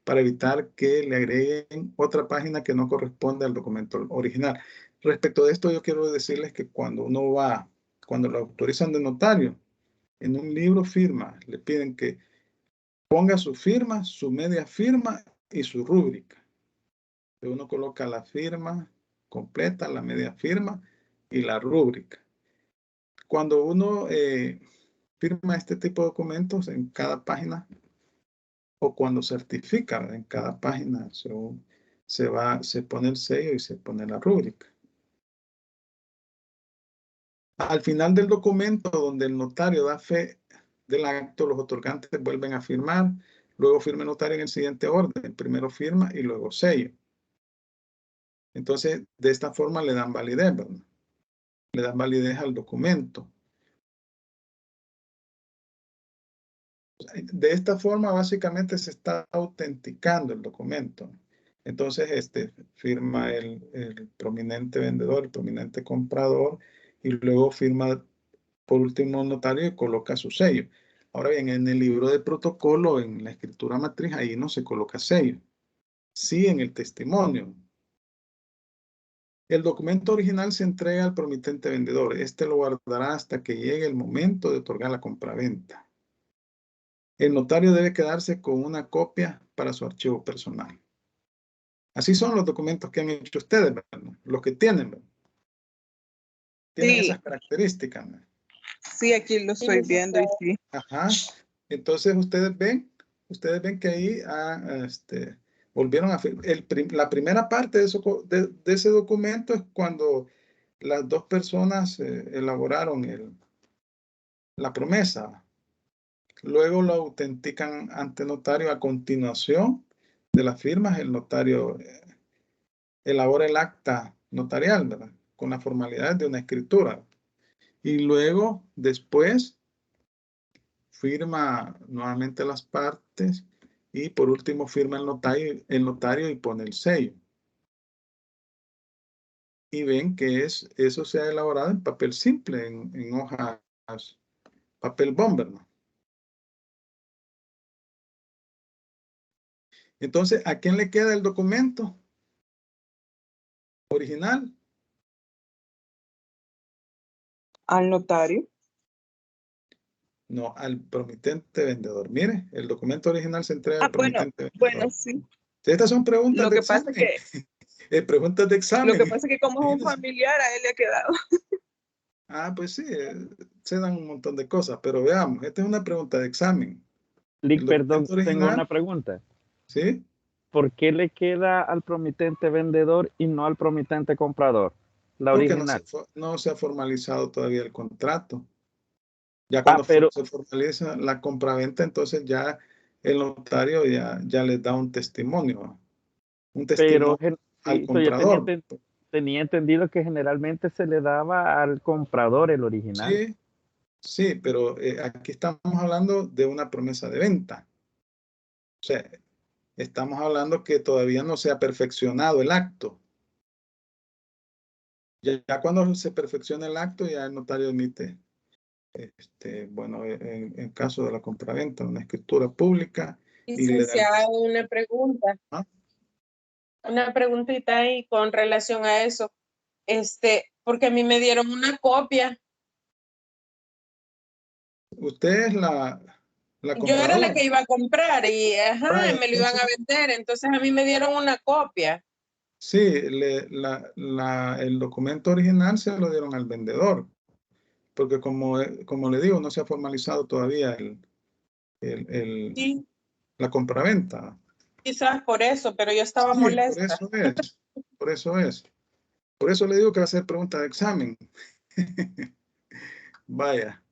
para evitar que le agreguen otra página que no corresponde al documento original. Respecto de esto, yo quiero decirles que cuando lo autorizan de notario, en un libro firma, le piden que ponga su firma, su media firma y su rúbrica. Uno coloca la firma completa, la media firma y la rúbrica. Cuando uno firma este tipo de documentos en cada página o cuando certifica en cada página, se pone el sello y se pone la rúbrica. Al final del documento, donde el notario da fe del acto, los otorgantes vuelven a firmar, luego firma el notario en el siguiente orden, primero firma y luego sello. Entonces, de esta forma le dan validez, ¿verdad? Le dan validez al documento. De esta forma, básicamente, se está autenticando el documento. Entonces, firma el prominente vendedor, el prominente comprador, y luego firma, por último, el notario y coloca su sello. Ahora bien, en el libro de protocolo, en la escritura matriz, ahí no se coloca sello. Sí, en el testimonio. El documento original se entrega al promitente vendedor. Este lo guardará hasta que llegue el momento de otorgar la compraventa. El notario debe quedarse con una copia para su archivo personal. Así son los documentos que han hecho ustedes, ¿verdad? Los que tienen, ¿verdad? Tienen esas características, ¿verdad? Sí, aquí lo estoy viendo y sí. Ajá. Entonces ustedes ven que ahí volvieron a firmar. La primera parte de ese documento es cuando las dos personas elaboraron la promesa. Luego lo autentican ante notario. A continuación de las firmas, el notario elabora el acta notarial, ¿verdad? Con las formalidades de una escritura. Y luego, después, firma nuevamente las partes y por último firma el notario y pone el sello. Y ven que eso se ha elaborado en papel simple, en hojas, papel bomber, ¿no? Entonces, ¿a quién le queda el documento original? Al notario. No, al promitente vendedor. Mire, el documento original se entrega al promitente vendedor. Bueno, sí. Estas son preguntas Lo de que pasa examen. es preguntas de examen. Lo que pasa es que como es un familiar, a él le ha quedado. Ah, pues sí, se dan un montón de cosas, pero veamos, esta es una pregunta de examen. Lick, perdón, tengo una pregunta. ¿Sí? ¿Por qué le queda al promitente vendedor y no al promitente comprador? La Porque original. no se ha formalizado todavía el contrato. Ya cuando se formaliza la compraventa, entonces ya el notario ya les da un testimonio. Un testimonio al comprador. Tenía entendido que generalmente se le daba al comprador el original. Sí, pero aquí estamos hablando de una promesa de venta. O sea, estamos hablando que todavía no se ha perfeccionado el acto. Ya cuando se perfecciona el acto, ya el notario emite, bueno, en caso de la compraventa, una escritura pública. Y le da Licenciado, una pregunta. ¿Ah? Una preguntita ahí con relación a eso. Porque a mí me dieron una copia. Usted es la Yo era la compradora. que iba a comprar y Vaya, me lo iban a vender. Entonces a mí me dieron una copia. Sí, el documento original se lo dieron al vendedor, porque como le digo, no se ha formalizado todavía Sí, la compraventa. quizás por eso, pero yo estaba Sí, molesta. por eso es. Por eso le digo que va a ser pregunta de examen. Vaya.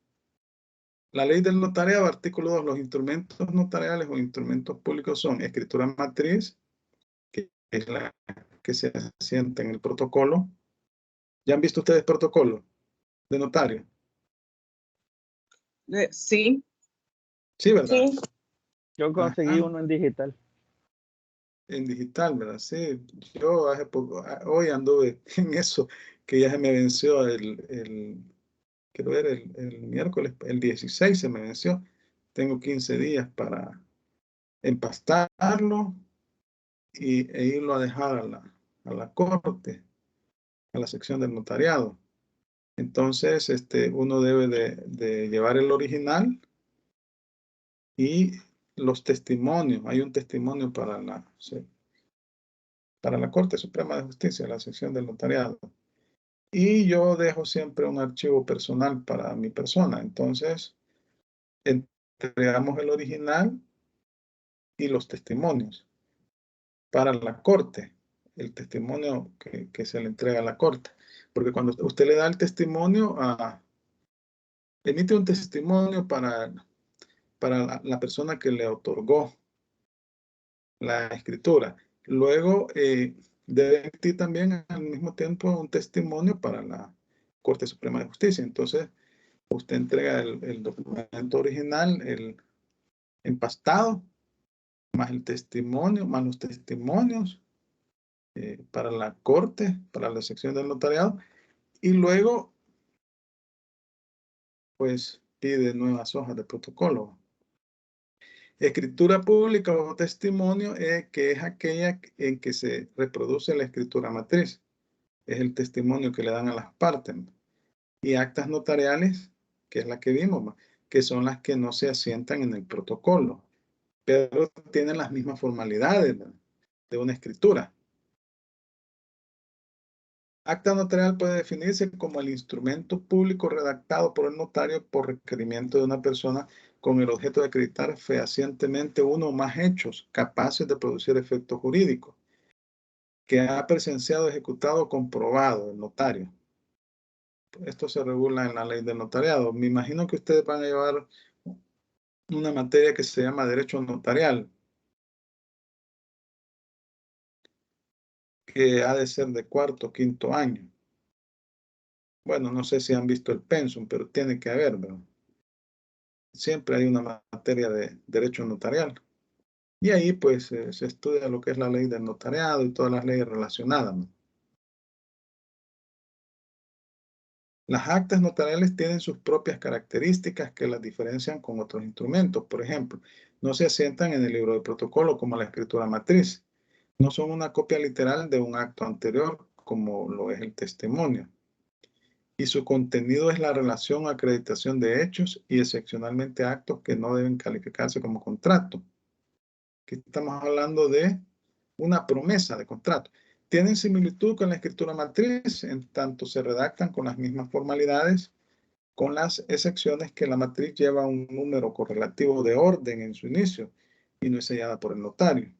La ley del notariado, artículo 2, los instrumentos notariales o instrumentos públicos son escritura matriz, que es la que se asienta en el protocolo. ¿Ya han visto ustedes protocolo de notario? Sí. Sí, ¿verdad? Sí. Yo conseguí uno en digital. En digital, ¿verdad? Sí, yo hoy anduve en eso, que ya se me venció quiero ver, el miércoles, el 16 se me venció. Tengo 15 días para empastarlo e irlo a dejar a la corte, a la sección del notariado. Entonces, uno debe de llevar el original y los testimonios. Hay un testimonio para la Corte Suprema de Justicia, la sección del notariado. Y yo dejo siempre un archivo personal para mi persona. Entonces, entregamos el original y los testimonios para la corte, el testimonio que se le entrega a la corte. Porque cuando usted le da el testimonio, emite un testimonio para la persona que le otorgó la escritura. Luego, debe emitir también al mismo tiempo un testimonio para la Corte Suprema de Justicia. Entonces, usted entrega el documento original, el empastado, más el testimonio, más los testimonios para la corte, para la sección del notariado, y luego, pues, pide nuevas hojas de protocolo. Escritura pública o testimonio, que es aquella en que se reproduce la escritura matriz. Es el testimonio que le dan a las partes. Y actas notariales, que es la que vimos, que son las que no se asientan en el protocolo, pero tienen las mismas formalidades de una escritura. Acta notarial puede definirse como el instrumento público redactado por el notario por requerimiento de una persona con el objeto de acreditar fehacientemente uno o más hechos capaces de producir efectos jurídicos, que ha presenciado, ejecutado o comprobado el notario. Esto se regula en la ley del notariado. Me imagino que ustedes van a llevar una materia que se llama derecho notarial, que ha de ser de cuarto o quinto año. Bueno, no sé si han visto el pensum, pero tiene que haber, ¿verdad? Siempre hay una materia de derecho notarial. Y ahí pues se estudia lo que es la ley del notariado y todas las leyes relacionadas, ¿no? Las actas notariales tienen sus propias características que las diferencian con otros instrumentos. Por ejemplo, no se asientan en el libro de protocolo como la escritura matriz. No son una copia literal de un acto anterior como lo es el testimonio. Y su contenido es la relación o acreditación de hechos y excepcionalmente actos que no deben calificarse como contrato. Aquí estamos hablando de una promesa de contrato. Tienen similitud con la escritura matriz, en tanto se redactan con las mismas formalidades, con las excepciones que la matriz lleva un número correlativo de orden en su inicio y no es sellada por el notario.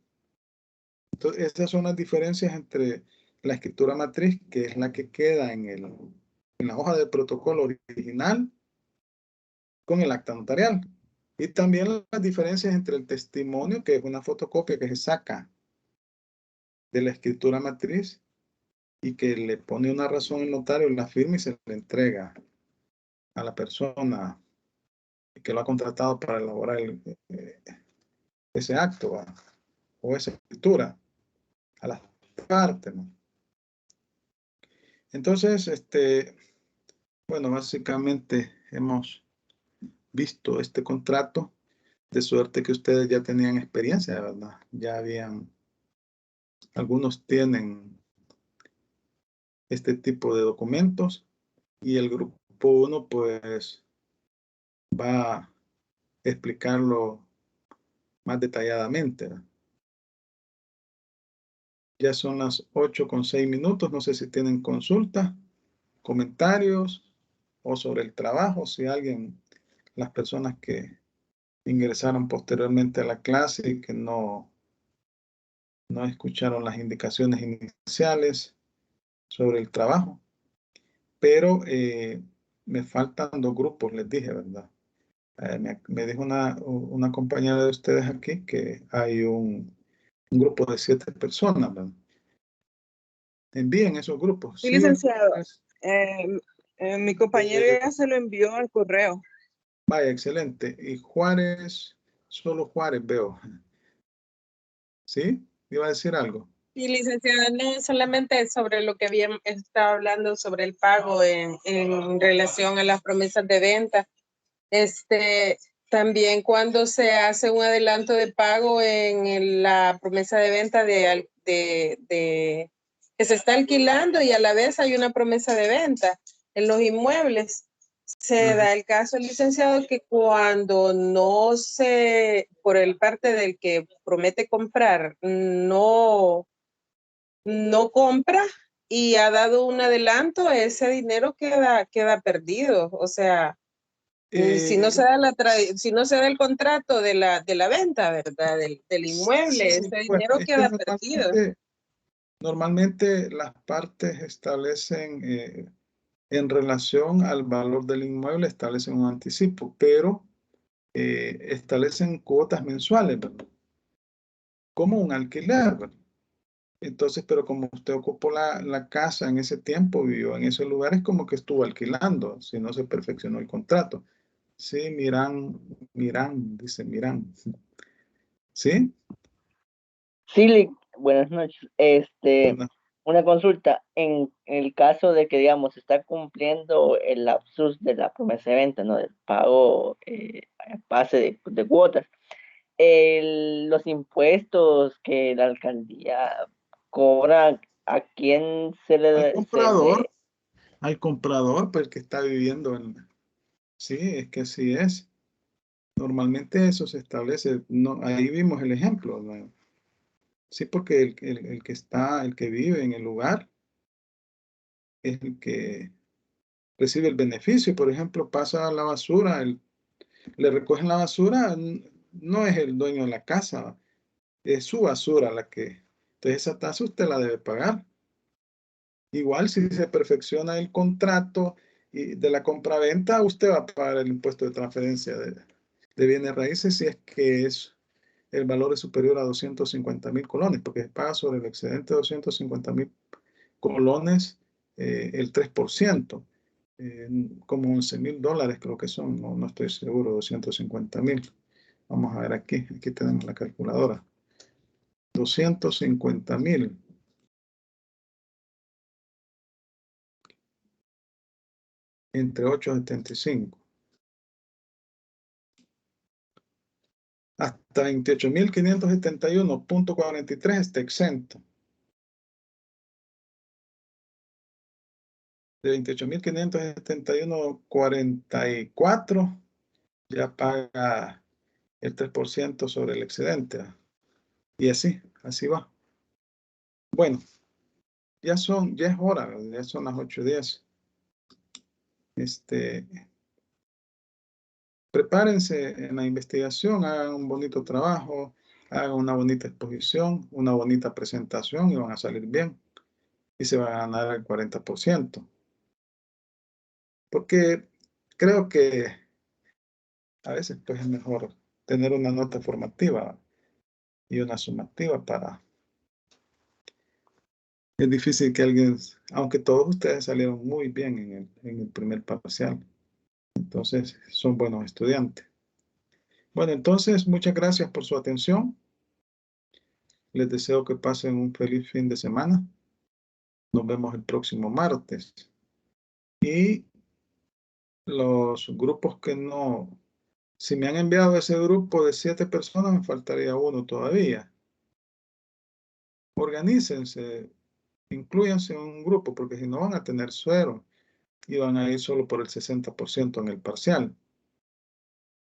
Entonces, estas son las diferencias entre la escritura matriz, que es la que queda en la hoja de protocolo original, con el acta notarial. Y también las diferencias entre el testimonio, que es una fotocopia que se saca de la escritura matriz y que le pone una razón el notario, la firma y se le entrega a la persona que lo ha contratado para elaborar ese acto, ¿va? O esa escritura a las partes, ¿no? Entonces, bueno, básicamente hemos visto este contrato, de suerte que ustedes ya tenían experiencia, ¿verdad? Ya habían, algunos tienen este tipo de documentos y el grupo 1 pues va a explicarlo más detalladamente, ¿verdad? Ya son las 8:06. No sé si tienen consultas, comentarios o sobre el trabajo. Si alguien, las personas que ingresaron posteriormente a la clase y que no escucharon las indicaciones iniciales sobre el trabajo. Pero me faltan 2 grupos, les dije, ¿verdad? Me dijo una compañera de ustedes aquí que hay un grupo de 7 personas, ¿verdad? Envíen esos grupos. Sí, Sí, licenciado. Mi compañero ya se lo envió al correo. Vaya, excelente. Y Juárez, solo Juárez veo. ¿Sí? ¿Iba a decir algo? Y licenciada, no solamente sobre lo que habíamos estado hablando sobre el pago en relación a las promesas de venta, también cuando se hace un adelanto de pago en la promesa de venta que se está alquilando y a la vez hay una promesa de venta en los inmuebles. Se da el caso, licenciado, que cuando no se, por el parte del que promete comprar, no compra y ha dado un adelanto, ese dinero queda perdido. O sea, si no se da el contrato de la venta, ¿verdad? Del inmueble, Sí, ese bueno, dinero queda perdido. Normalmente las partes establecen, en relación al valor del inmueble, establecen un anticipo, pero establecen cuotas mensuales, ¿verdad? Como un alquiler, ¿verdad? Entonces, pero como usted ocupó la casa en ese tiempo, vivió en ese lugar, es como que estuvo alquilando, si no se perfeccionó el contrato. Sí, dice Mirán. ¿Sí? Sí, buenas noches. Bueno, Una consulta. En el caso de que, digamos, está cumpliendo el lapsus de la promesa de venta, ¿no? Del pago a base de cuotas. Los impuestos que la alcaldía cobra, ¿a quién se le... al comprador, pues el que está viviendo en... Sí, es que así es. Normalmente eso se establece, no, ahí vimos el ejemplo, ¿no? Sí, porque el que vive en el lugar es el que recibe el beneficio. Por ejemplo, pasa la basura, le recogen la basura, no es el dueño de la casa, es su basura la que... Entonces esa tasa usted la debe pagar. Igual si se perfecciona el contrato y de la compraventa, usted va a pagar el impuesto de transferencia de bienes raíces si es que el valor es superior a 250,000 colones, porque se paga sobre el excedente de 250,000 colones el 3%, como $11,000 creo que son, no estoy seguro, 250,000. Vamos a ver aquí tenemos la calculadora. 250,000. Entre 8.75. Hasta 28.571.43 está exento. De 28.571.44 ya paga el 3% sobre el excedente. Y así va. Bueno, ya es hora, ya son las 8:10. Prepárense en la investigación, hagan un bonito trabajo, hagan una bonita exposición, una bonita presentación y van a salir bien. Y se va a ganar el 40%. Porque creo que a veces pues es mejor tener una nota formativa y una sumativa para... Es difícil que alguien, aunque todos ustedes salieron muy bien en el primer parcial, entonces son buenos estudiantes. Bueno, entonces muchas gracias por su atención. Les deseo que pasen un feliz fin de semana. Nos vemos el próximo martes. Y los grupos que no, si me han enviado ese grupo de 7 personas, me faltaría uno todavía. Organícense, inclúyanse en un grupo, porque si no van a tener 0 y van a ir solo por el 60% en el parcial.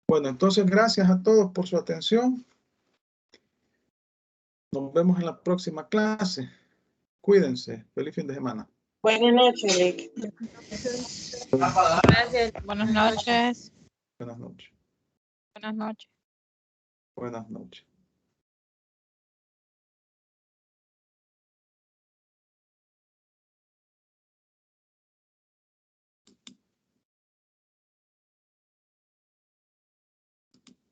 Bueno, entonces gracias a todos por su atención. Nos vemos en la próxima clase. Cuídense. Feliz fin de semana. Buenas noches, Rick. Gracias. Buenas noches. Buenas noches. Buenas noches. Buenas noches.